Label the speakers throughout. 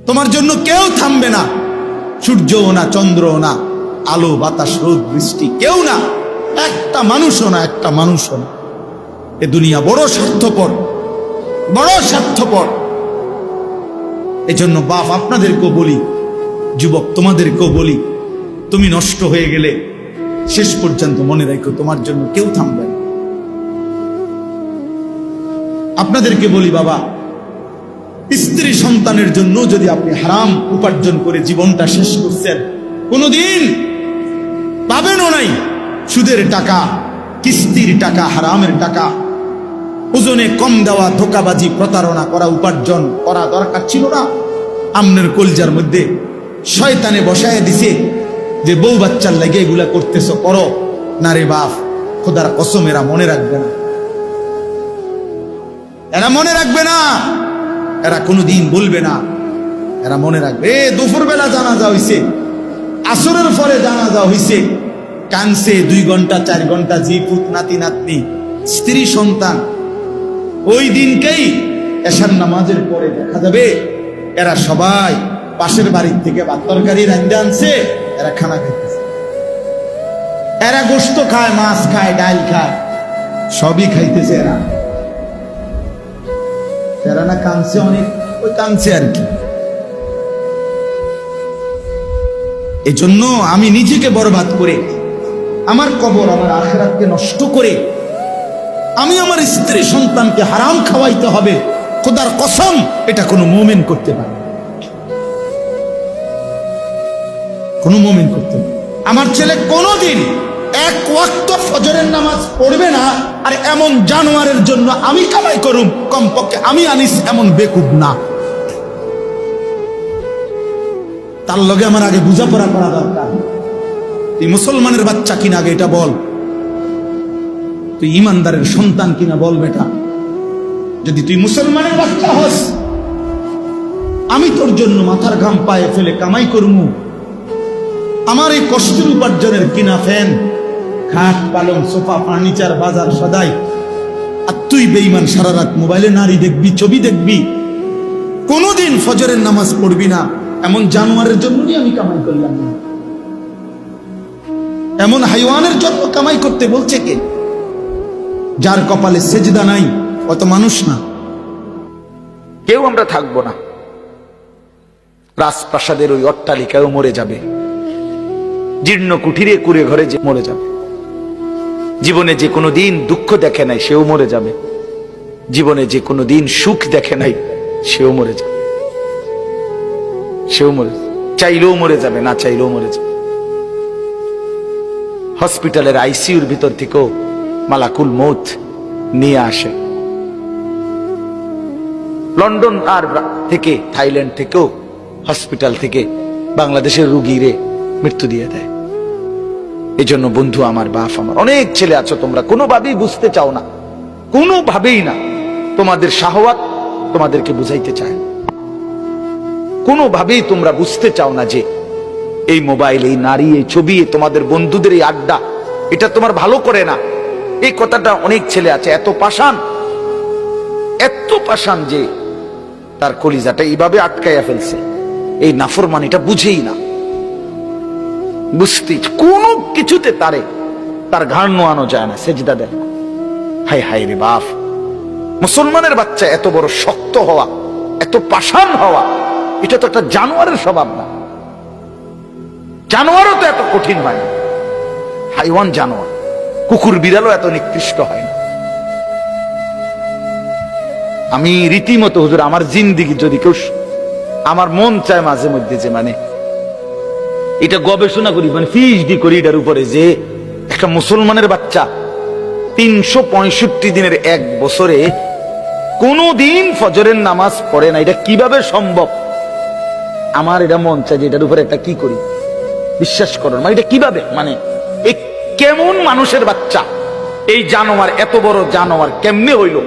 Speaker 1: তোমার জন্য কেউ থামবে না, সূর্যও না, চন্দ্রও না, আলো বাতাস রোদ বৃষ্টি কেউ না, একটা মানুষও না, একটা মানুষও না। এ দুনিয়া বড় স্বার্থপর, বড় স্বার্থপর। এজন্য বাপ আপনাদেরকেও বলি, যুবক তোমাদেরকেও বলি, তুমি নষ্ট হয়ে গেলে শেষ পর্যন্ত মনে রাখো তোমার জন্য কেউ থামবে না। আপনাদেরকে বলি বাবা, স্ত্রী সন্তানের জন্য যদি আপনি হারাম উপার্জন করে জীবনটা শেষ করছেন, কোনোদিন পাবেনও নাই। সুদের টাকা, কিস্তির টাকা, হারামের টাকা, ওজনে কম দেওয়া, ধোকাবাজি, প্রতারণা করা উপার্জন করা দরকার ছিল না। আমনের কলজার মধ্যে শয়তানে বসায় দিছে যে বউ বাচ্চার লাগে এগুলা করতেছ, করো না রে বাপ, খোদার কসম এরা মনে রাখবে না, এরা মনে রাখবে না, এরা কোনোদিন বলবে না, এরা মনে রাখবে। দুপুর বেলা জানাজা হইছে, আসরের পরে জানাজা হইছে, কানছে 2 ঘন্টা 4 ঘন্টা, জি পুত নাতি নাতনি স্ত্রী সন্তান। ওই দিনকেই এশার নামাজের পরে দেখা যাবে এরা সবাই পাশের বাড়ির থেকে ভাত তরকারি রান্না আনছে, এরা খানা খাইতেছে, এরা গোশত খায়, মাছ খায়, ডাল খায়, সবই খাইতেছে। এরা না কানছে অনেক, ওই কানছে আর কি। এজন্য আমি নিজেকে বরবাদ করে, আমার কবর, আমার আখিরাতকে নষ্ট করে আমি আমার স্ত্রী সন্তানকে হারাম খাওয়াইতে হবে, খোদার কসম এটা কোনো মুমিন করতে পারে, কোনো মুমিন করতে পারে। আমার ছেলে কোনোদিন 1 ওয়াক্ত ফজরের নামাজ পড়বে না, আর এমন জানোয়ারের জন্য আমি কামাই করুম, কমপক্ষে আমি আনিস এমন বেকুব না। তার লগে আমার আগে বুঝাপড়া করা দরকার। তুই মুসলমানের বাচ্চা কিনা আগে এটা বল, তুই ইমানদারের সন্তান কিনা বল বেটা। যদি তুই মুসলমানের বাচ্চা হস, আমি তোর জন্য মাথার ঘাম পায়ে ফেলে কামাই করমু, আমার এই কষ্টের উপার্জনের কিনা ফ্যান, খাট, পালং, সোফা, ফার্নিচার, বাজার সদাই, আর তুই বেঈমান সারা রাত মোবাইলে নারী দেখবি, ছবি দেখবি, কোনোদিন ফজরের নামাজ পড়বি না। এমন জানোয়ারের জন্যই আমি কামাই করলাম না, এমন হাইওয়ানের জন্য কামাই করতে বলছে কে? যার কপালে সেজদা নাই অত মানুষ না। কেউ আমরা থাকবো না, রাজপ্রাসাদের ওই অট্টালিকায়ও মরে যাবে, জীর্ণ কুঠিরে কুড়ে ঘরে যে মরে যাবে, জীবনে যে কোনো দিন দুঃখ দেখে নাই সেও মরে যাবে, জীবনে যে কোনো দিন সুখ দেখে নাই সেও মরে যাবে, সেও মরে, চাইলেও মরে যাবে, না চাইলেও মরে যাবে। হসপিটালের আইসিইউর ভিতর থেকেও মালাকুল মৌত নিয়ে আসে, লন্ডন আর থেকে, থাইল্যান্ড থেকেও হসপিটাল থেকে বাংলাদেশের রোগীরে মৃত্যু দিয়ে দেয়। এই জন্য বন্ধু আমার, বাপ আমার, অনেক ছেলে আছো তোমরা কোনোভাবেই বুঝতে চাও না, কোনোভাবেই না। তোমাদের শাহওয়াত তোমাদেরকে বুঝাইতে চায়, কোনোভাবেই তোমরা বুঝতে চাও না যে এই মোবাইল, এই নারী, এই ছবি, তোমাদের বন্ধুদের এই আড্ডা, এটা তোমার ভালো করে না। এই কথাটা অনেক ছেলে আছে এত পাষাণ, এত পাষাণ যে তার কলিজাটা এইভাবে আটকাইয়া ফেলছে, এই নাফরমানিটা বুঝেই না, বুঝতে কোনো কিছুতে তার ঘাড় নোয়ানো যায় না, সেজদা দেয়। হায় হায় রে বাপ, মুসলমানের বাচ্চা এত বড় শক্ত হওয়া, এত পাষাণ হওয়া, এটা তো একটা জানোয়ারের স্বভাব না। জানোয়ারও তো এত কঠিন হয় না, হাইওয়ান জানোয়ার, কুকুর বিড়ালও এত নিকৃষ্ট হয় না। আমি রীতিমতো হুজুর আমার জিন্দিগি যদি কেউ, আমার মন চায় মাঝে মধ্যে যে মানে এটা গবেষণা করি, মানে পিএইচডি করি এটার উপরে, যে একটা মুসলমানের বাচ্চা 365 দিনের 1 বছরে কোনদিন ফজরের নামাজ পড়ে না, এটা কিভাবে সম্ভব? আমার এটা মন চায় যে এটার উপরে একটা কি করি, বিশ্বাস করুন, মানে এটা কিভাবে, মানে এই কেমন মানুষের বাচ্চা, এই জানোয়ার, এত বড় জানোয়ার কেমনে হইল?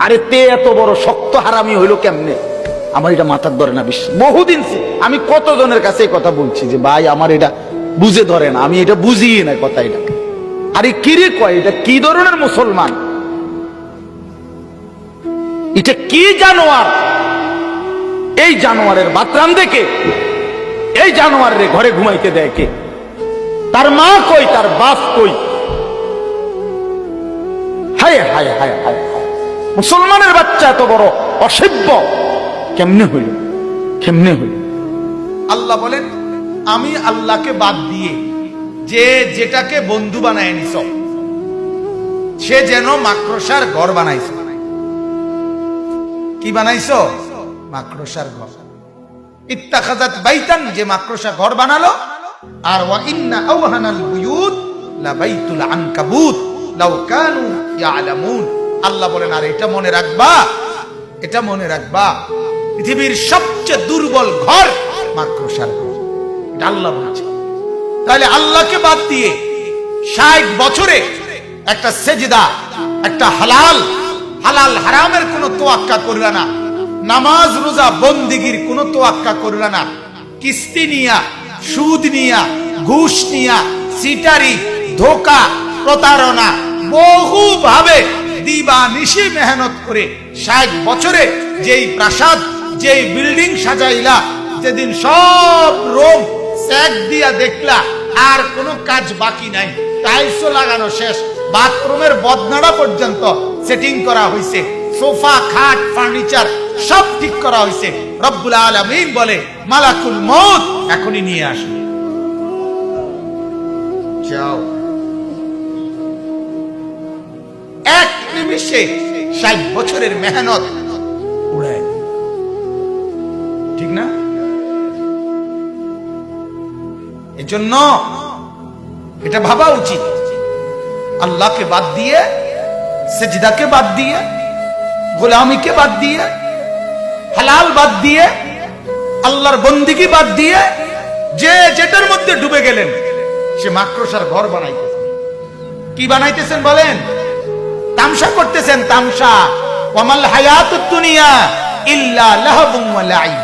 Speaker 1: আরে তে এত বড় শক্ত হারামি হইল কেমনে? আমার এটা মাথার ধরে না বিশ্বাস। বহুদিন আমি কতজনের কাছে কথা বলছি যে ভাই আমার এটা বুঝে ধরে না, আমি এটা বুঝিয়ে না কথা এটা। আরে কিরে কয়, এটা কি ধরনের মুসলমান, এটা কি জানোয়ার?
Speaker 2: এই জানোয়ারের বাতরান দেখে এই জানোয়ারের ঘরে ঘুমাইতে দেয় কে? তার মা কই, তার বাপ কই? হায় হায় হায় হায়, মুসলমানের বাচ্চা এত বড় অসভ্য কেমনে হইল? কেমনে হইল?
Speaker 1: আল্লাহ বলেন, আমি আল্লাহকে বাদ দিয়ে যে যেটাকে বন্ধু বানায় নিছ, সে যেন মাকড়সার ঘর বানাইছ। কি বানাইছ? মাকড়সার ঘর। ইত্তাখাযাত বাইতান, যে মাকড়সা ঘর বানালো। আর ওয়া ইন্না আওহানাল বুয়ুত লা বাইতুল আনকাবুত লাউ কানু ইয়ালামুন। আল্লাহ বলেন, আর এটা মনে রাখবা, এটা মনে রাখবা, পৃথিবীর সবচেয়ে দুর্বল ঘর মাকড়সার ঘর। এটা আল্লাহ বলছে। তাহলে আল্লাহকে বাদ দিয়ে 60 বছরে একটা সেজদা, একটা হালাল হালাল হারামের কোনো তোয়াক্কা করলা না, নামাজ রোজা বন্দিগির কোনো তোয়াক্কা করলা না, কিস্তি নিয়া, সুদ নিয়া, ঘুষ নিয়া, সিটারি, ধোকা, প্রতারণা, বহু ভাবে দিবা নিশি মেহনত করে 60 বছরে যেই প্রাসাদ, যেই বিল্ডিং সাজাইলা, যেদিন সব রোম স্যাক দিয়া দেখলা, আর কোনো কাজ বাকি নাই, টাইলসও লাগানো শেষ, বাথরুমের বদনাড়া পর্যন্ত সেটিং করা হয়েছে, সোফা, খাট, ফার্নিচার সব ঠিক করা হয়েছে। রব্বুল আলামিন বলে, মালাকুল মউত এখনই নিয়ে আসো, যাও। এক নিমিষে 60 বছরের মেহনত উড়ায়, ঠিক না? এজন্য এটা ভাবা উচিত, আল্লাহকে বাদ দিয়ে, সেজদাকে বাদ দিয়ে, গোলামিকে বাদ দিয়ে, হালাল বাদ দিয়ে, আল্লাহর বন্দিগি বাদ দিয়ে যে যেটার মধ্যে ডুবে গেলেন, সে মাকড়সার ঘর বানাইতেছেন। কি বানাইতেছেন বলেন? তামসা করতেছেন, তামসা। ওয়ামাল হায়াতুদ দুনিয়া ইল্লা লাহবুন ওয়া লাইব।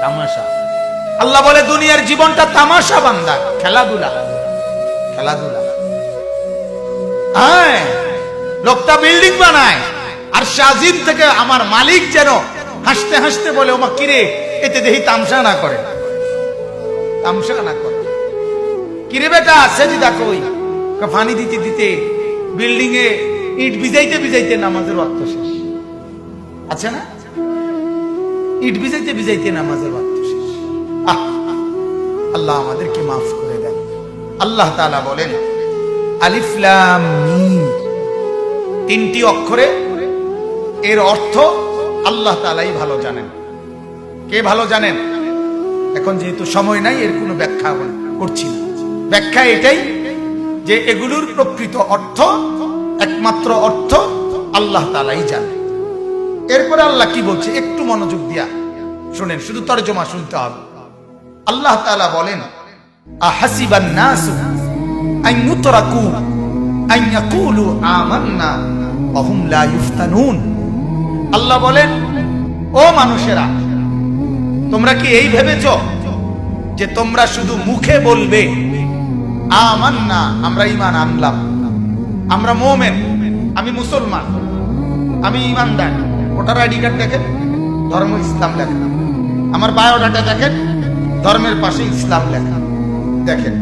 Speaker 1: তামাশা। আল্লাহ বলে, দুনিয়ার জীবনটা তামাশা বান্দা, খেলাধুলা, খেলাধুলা। হ্যাঁ, লোকটা বিল্ডিং বানায়, আর শাজিদ থেকে আমার মালিক যেন হাসতে হাসতে বলে, ওমা কিরে, এতে দেখি তামসা না করে, তামসা না করে। কিরে বেটা, সেজদা কই? ফানি দিতে দিতে বিল্ডিং এ ইট ভিজাইতে ভিজাইতে নামাজের ওয়াক্ত শেষ। আছে না? ইট ভিজাইতে ভিজাইতে নামাজের ওয়াক্ত শেষ। আল্লাহ আমাদেরকে মাফ করে দেন। আল্লাহ তাআলা বলেন, আলিফ লাম মিম, 3টি অক্ষরে এর অর্থ আল্লাহ তাআলাই ভালো জানেন। কে ভালো জানেন? এখন যেহেতু সময় নাই, এর কোনো ব্যাখ্যা করছি না। ব্যাখ্যা এটাই যে এগুলোর প্রকৃত অর্থ, একমাত্র অর্থ আল্লাহ তাআলাই জানেন। এরপরে আল্লাহ কি বলছে একটু মনোযোগ দিয়া শুনেন, শুধু তরজমা শুনতে হবে। আল্লাহ তাআলা বলেন, আহাসিবান নাসু আন ইউতরাকু আন ইয়াকুলু আমান্না ওয়া হুম লা ইফতানুন। আল্লাহ বলেন, ও মানুষেরা, তোমরা কি এই ভেবেছো যে তোমরা শুধু মুখে বলবে আমান্না, আমরা ঈমান আনলাম, আমরা মুমিন, আমি মুসলমান, আমি ঈমানদার। ভোটার আইডি কার্ড দেখেন, ধর্ম ইসলাম লেখা। আমার বায়োডাটা দেখেন, ধর্মের পাশে ইসলাম লেখা। দেখেন,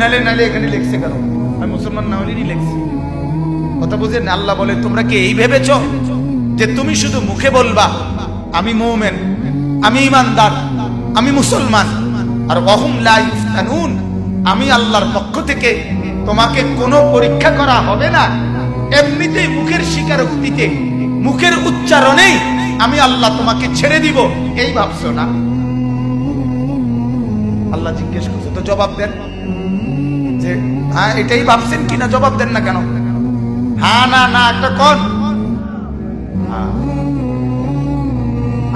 Speaker 1: নালে নালে এখানে লিখছে কেন? আমি মুসলমান না হলেই লিখছি। কথা বুঝেন? আল্লাহ বলে, তোমরা কি এই ভেবেছো যে তুমি শুধু মুখে বলবা আমি মুমিন, আমি ঈমানদার, আমি মুসলমান, আর ওয়াহুম লা ইফতানুন, আমি আল্লাহর পক্ষ থেকে তোমাকে কোনো পরীক্ষা করা হবে না, এমনিতেই মুখের স্বীকারোক্তিতে, মুখের উচ্চারণেই আমি আল্লাহ তোমাকে ছেড়ে দিব, এই ভাবছো না? আল্লাহ জিজ্ঞেস করছে, তো জবাব দেন যে হ্যাঁ এটাই ভাবছেন কিনা, জবাব দেন না কেন? হ্যাঁ না না একটা কোন।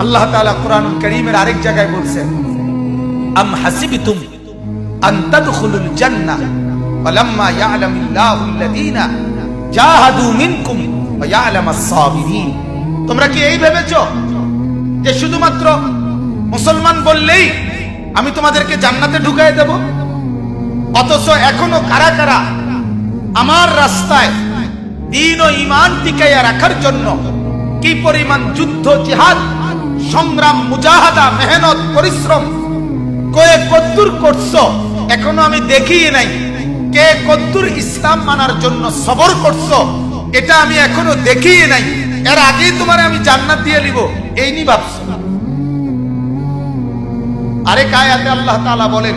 Speaker 1: আল্লাহ তাআলা কুরআনুল কারীমের আরেক জায়গায় বলছেন, আম হাসিবতুম আন তাদখুলুল জান্নাহ ওয়ালাম্মা ইয়ালামিল্লাহুল্লাযীনা জাহাদু মিনকুম ওয়া ইয়ালামাস সাবিরিন। তোমরা কি এই ভেবেছো যে শুধুমাত্র মুসলমান বললেই আমি তোমাদেরকে জান্নাতে ঢুকায় দেব? অথচ এখনো কারা কারা আমার রাস্তায় দ্বীন ও ঈমান টিকাইয়া রাখার জন্য কি পরিমাণ যুদ্ধ জিহাদ সংগ্রাম, মুজাহাদা, মেহনত, পরিশ্রম কয়ে কদ্দুর করছো এখনো আমি দেখিই নাই। কে কদ্দুর ইসলাম মানার জন্য সবর করছো এটা আমি এখনো দেখিই নাই। এর আগেই তোমার আমি জান্নাত দিয়ে নিব এই নি ভাবছো। আরেক আয়াতে আল্লাহ তাআলা বলেন,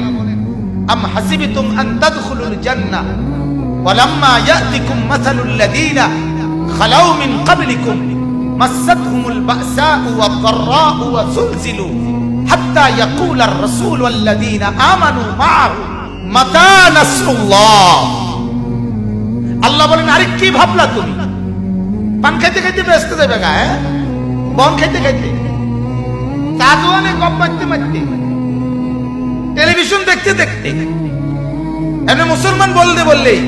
Speaker 1: আম হাসিবতুম আন তাদখুলুল জান্নাহ ওয়ালাম্মা ইয়াতিকুম মাসালুল লাযীনা খালাউ মিন ক্বাবলিকুম মাসাতহুমুল বাসাউ ওয়াদ-দাররাউ ওয়াযুলজিলু হাত্তা ইয়াকুলার রাসূলু ওয়াল্লাযীনা আমানু মা'আহু মাতা নাসরুল্লাহ। আল্লাহ বলেন, আরে কি ভাবলা তুমি? পান খাইতে খাইতে ব্যস্ত যাবে গা, বন খাইতে খাইতে, কাজওয়ানে গপ মারতে মারতে, টেলিভিশন দেখতে দেখতে, এমনি মুসলমান বলতে বললেই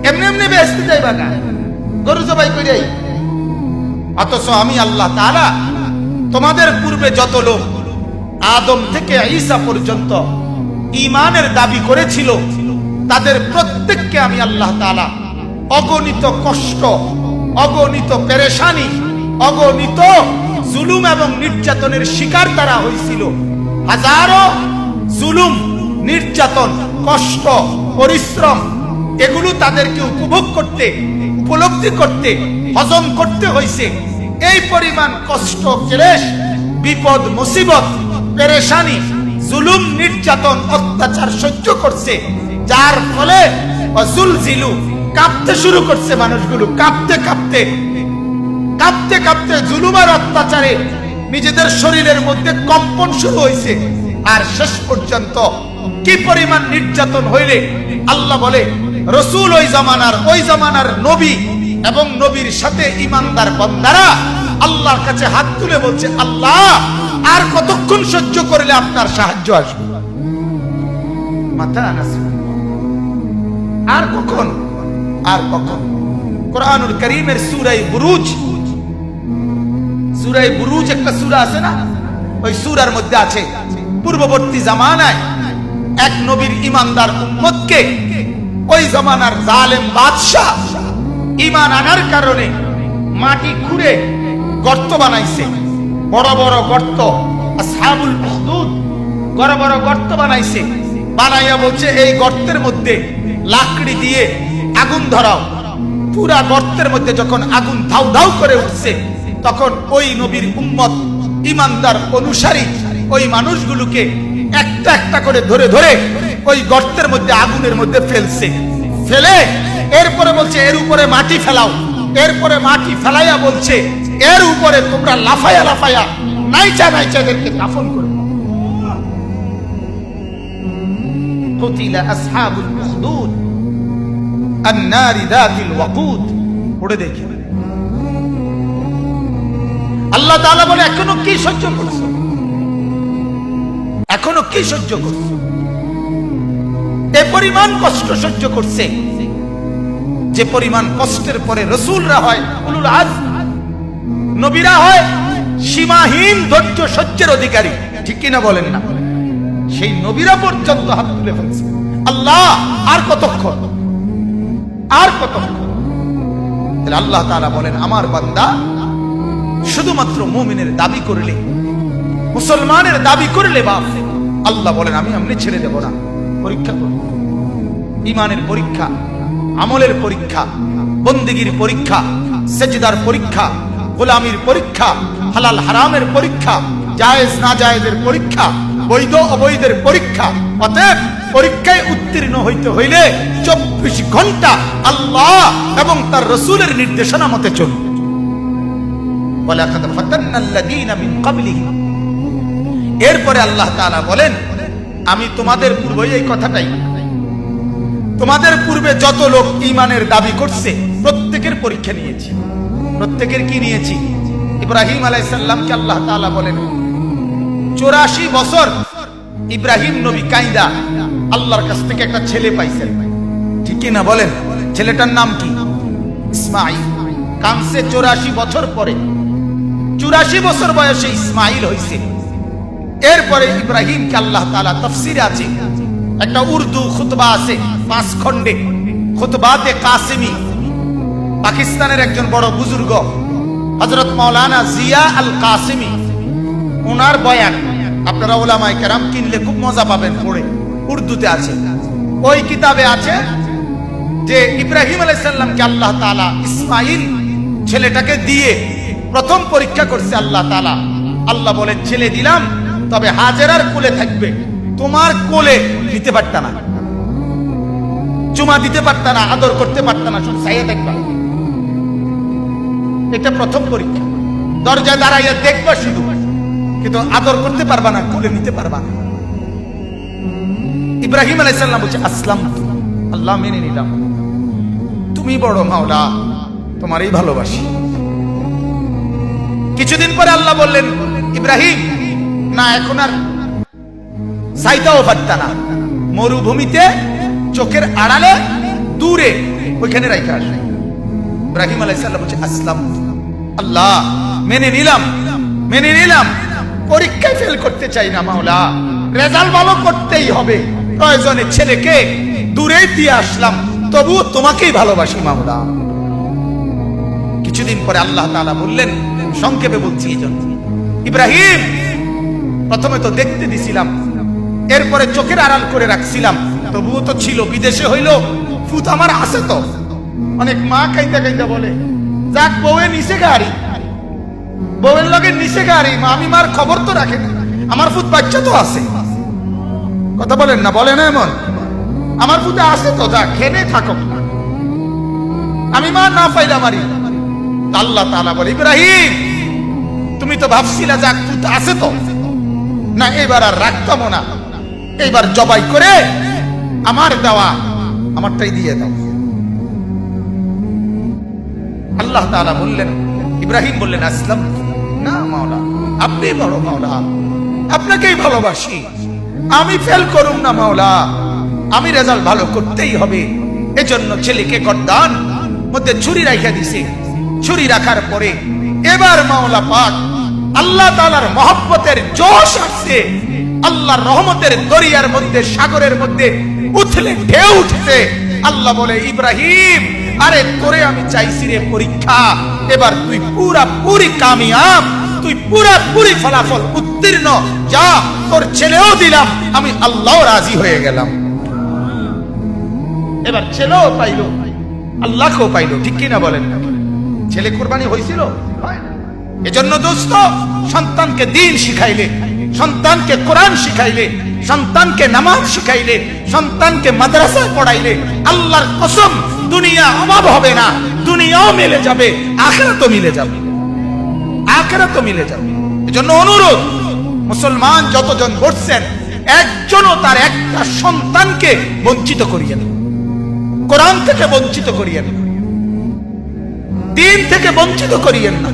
Speaker 1: এমনি এমনি ব্যস্ত যাইবা গা, গরু জবাই কইরাই। অথচ আমি আল্লাহ তাআলা তোমাদের পূর্বে যত লোক আদম থেকে ঈসা পর্যন্ত ঈমানের দাবি করেছিল তাদের প্রত্যেককে আমি আল্লাহ তাআলা অগণিত কষ্ট, অগণিত পেরেশানি, অগণিত জুলুম এবং নির্যাতনের শিকার তারা হয়েছিল। হাজারো জুলুম, নির্যাতন, কষ্ট, পরিশ্রম এগুলো তাদেরকে উপভোগ করতে, উপলব্ধি করতে, হজম করতে হয়েছে। এই পরিমাণ কষ্ট, ক্লেশ, বিপদ, মুসিবত, পেরেশানি, জুলুম, নির্যাতন, অত্যাচার সহ্য করছে, যার ফলে ওয়াজুলজিলু কাঁপতে শুরু করছে মানুষগুলো। কাঁপতে কাঁপতে কাঁপতে কাঁপতে জুলুম আর অত্যাচারে নিজেদের শরীরের মধ্যে কম্পন শুরু হয়েছে। আর শেষ পর্যন্ত কি পরিমাণ নির্যাতন হইলে আল্লাহ বলে রসুল ওই জামানার নবী এবং নবীর সাথে ঈমানদার বান্দারা আল্লাহর কাছে হাত তুলে বলছে, আল্লাহ আর কতক্ষণ সহ্য করলে আপনার সাহায্য আসবে? মাতা নাসরুল্লাহ, আর কখন, আর কখন? কোরআনুল কারীমের সূরা বুরুজ একটা সূরা আছে না, ওই সূরার মধ্যে আছে পূর্ববর্তী জামানায় এক নবীর ঈমানদার উম্মতকে ওই জামানার জালেম বাদশা ঈমান আনার কারণে মাটি খুঁড়ে গর্ত বানাইছে, বড় বড় গর্ত। আসহাবুল উখদুদ বড় বড় গর্ত বানাইছে, বানাইয়া বলছে এই গর্তের মধ্যে লাকড়ি দিয়ে আগুন ধরাও। পুরা গর্তের মধ্যে যখন আগুন ধাউ ধাউ করে উঠছে তখন ওই নবীর উম্মত, ঈমানদার অনুসারী ওই মানুষগুলোকে একটা একটা করে ধরে ধরে ওই গর্তের মধ্যে, আগুনের মধ্যে ফেলছে। ফেলে এরপরে বলছে এর উপরে মাটি ফেলাও। এরপরে মাটি ফেলাইয়া বলছে এর উপরে তোমরা লাফায়া লাফায়া নাইচা নাইচা এদেরকে দাফন করে। কুতিলা আসহাবুল উখদুদ আন-নারি যাতিল ওয়াকুদ। পড়ে দেখি আল্লাহ তাআলা বলে, এখনো কি সহ্য করছো? এখনো কি সহ্য করছো? এ পরিমাণ কষ্ট সহ্য করছে, যে পরিমাণ কষ্টের পরে রাসূলরা হয় উলুল আজম, নবীরা হয় সীমাহীন ধৈর্য সহ্যের অধিকারী। ঠিক কিনা বলেন না? সেই নবীরা পর্যন্ত হাত তুলে ফেলছে। আল্লাহ আর কতক্ষণ, আর কতক্ষণ? আল্লাহ তাআলা বলেন, আমার বান্দা শুধুমাত্র মুমিনের দাবি করলে, মুসলমানের দাবি করলে বাপ, আল্লাহ বলেন আমি এমনি ছেড়ে দেব না। পরীক্ষা করব, ঈমানের পরীক্ষা, আমলের পরীক্ষা, বন্দেগীর পরীক্ষা, সেজদার পরীক্ষা, গোলামির পরীক্ষা, হালাল হারামের পরীক্ষা, জায়েজ না জায়েজের পরীক্ষা, বৈধ অবৈধের পরীক্ষা। অতএব পরীক্ষায় উত্তীর্ণ হইতে হইলে 24 ঘন্টা আল্লাহ এবং তার রাসূলের নির্দেশনা মতে চলুন। ওয়ালাকাদ ফাতান্নাল্লাযীনা মিন ক্বাবলিহিম। এরপরে আল্লাহ তাআলা বলেন, আমি তোমাদের পূর্বে এই কথাটাই, তোমাদের পূর্বে যত লোক ঈমানের দাবি করছে প্রত্যেকের পরীক্ষা নিয়েছি। প্রত্যেকের কি নিয়েছি? ইব্রাহিম আলাইহিস সালামকে আল্লাহ তাআলা বলেন 84 বছর ইব্রাহিম নবী কাইদা আল্লাহর কাছ থেকে একটা ছেলে পাইছেন। ঠিক কি না বলেন? ছেলেটার নাম কি? ইসমাঈল। কানসে 84 বছর পরে, 84 বছর বয়সে ইসমাঈল হইছে। এরপরে ইব্রাহিমকে আল্লাহ তাআলা, তাফসীরে আছে একটা উর্দু খুতবা আছে 5 খণ্ডে, খুতবাতে কাসিমি, পাকিস্তানের একজন বড় বুজুর্গ
Speaker 2: হযরত মাওলানা জিয়া আল কাসিমি, ওনার বয়ান আপনারা উলামায়ে কেরাম কিনলে খুব মজা পাবেন পড়ে, উর্দুতে আছে। ওই কিতাবে আছে যে ইব্রাহিম আলাইহিস সালামকে আল্লাহ তাআলা ইসমাঈল ছেলেটাকে দিয়ে প্রথম পরীক্ষা করছে আল্লাহ তাআলা। আল্লাহ বলে ছেলে দিলাম, তবে হাজেরার কোলে থাকবে, তোমার কোলে নিতে পারতা না, চুমা দিতে পারতা না, আদর করতে পারতা না, শুধু চাইয়া দেখবা। এটা প্রথম পরীক্ষা। দরজায় দাঁড়াইয়া দেখবা শুধু, কিন্তু আদর করতে পারবা না, কোলে নিতে পারবা না। ইব্রাহিম আলাইহিস সালাম বলছে আসলাম, আল্লাহ মেনে নিলাম, তুমি বড় মাওলা, তোমারই ভালোবাসি। কিছুদিন পরে আল্লাহ বললেন ইব্রাহিম না, এখন আর চাইতেও পারতা না, মরুভূমিতে চোখের আড়ালে দূরে ওইখানে রাখা আসে। ইব্রাহিম আলাইহিস সালাম বলছে আসলাম, আল্লাহ মেনে নিলাম, মেনে নিলাম, পরীক্ষায় ফেল করতে চাই না মাওলা, রেজাল্ট ভালো করতেই হবে, প্রয়োজনে ছেলেকে দূরে দিয়ে আসলাম, তবু তোমাকেই ভালোবাসি মাওলা। কিছুদিন পরে আল্লাহ তাআলা বললেন, সংক্ষেপে বলছি এই জন্য, ইব্রাহিম প্রথমে তো দেখতে দিছিলাম, এরপরে চোখের আড়াল করে রাখছিলাম, তবুও তো ছিল, বিদেশে হইলো ফুত আমার আছে তো। অনেক মা কাইন্দা কাইন্দা বলে যাক বউয়ে নিচে গাড়ি, বউয়ের লগে নিচে গাড়ি, আমি মার খবর তো রাখে না, আমার ফুত বাচ্চা তো আছে। কথা বলেন না, বলে না এমন, আমার ফুতে আছে তো, যা খেনে থাকো, আমি মা না পাইলা মারি। আল্লাহ তাআলা বলে ইব্রাহিম তুমি তো ভাবছিলা যাক ফুত আছে তো, না এবার আর রাখতাম না, এইবার জবাই করে আমার দেওয়া আমারটাই দিয়ে দাও। আল্লাহ তাআলা বললেন, ইব্রাহিম বললেন আসলাম, না মাওলা আপনি বড় মাওলা, আপনাকেই ভালোবাসি, আমি ফেল করুম না মাওলা, আমি রেজাল্ট ভালো করতেই হবে। এজন্য ছেলেকে গর্দান মধ্যে ছুরি রাখা দিছে। ছুরি রাখার পরে এবার মাওলা পাক আল্লাহ তাআলার মহব্বতের জোশ আসছে, আল্লাহর রহমতের দরিয়ার মধ্যে, সাগরের মধ্যে উথলে ঢেউ উঠছে। আল্লাহ বলে ইব্রাহিম আরে তোরে আমি চাইছি রে পরীক্ষা, এবার তুই পুরাপুরি কামিয়াব, তুই পুরাপুরি ফলাফল উত্তীর্ণ, যা তোর ছেলেও দিলাম, আমি আল্লাহ রাজি হয়ে গেলাম। এবার ছেলেও পাইলো, আল্লাহকেও পাইলো, ঠিক কিনা বলেন? ছেলে কুরবানি হয়েছিল। এজন্য দোস্ত, সন্তানকে দ্বীন শিখাইলে, সন্তানকে কোরআন শিখাইলে, সন্তানকে নামাজ শিখাইলে, সন্তানকে মাদ্রাসায় পড়াইলে, আল্লাহর কসম দুনিয়া অভাব হবে না, দুনিয়াও মিলে যাবে, আখিরাতও মিলে যাবে, আখিরাতও মিলে যাবে। এজন্য অনুরোধ, মুসলমান যতজন বসছেন একজনও তার একটা সন্তানকে বঞ্চিত করিয়েন, কোরআন থেকে বঞ্চিত করিয়েন, দ্বীন থেকে বঞ্চিত করিয়েন না।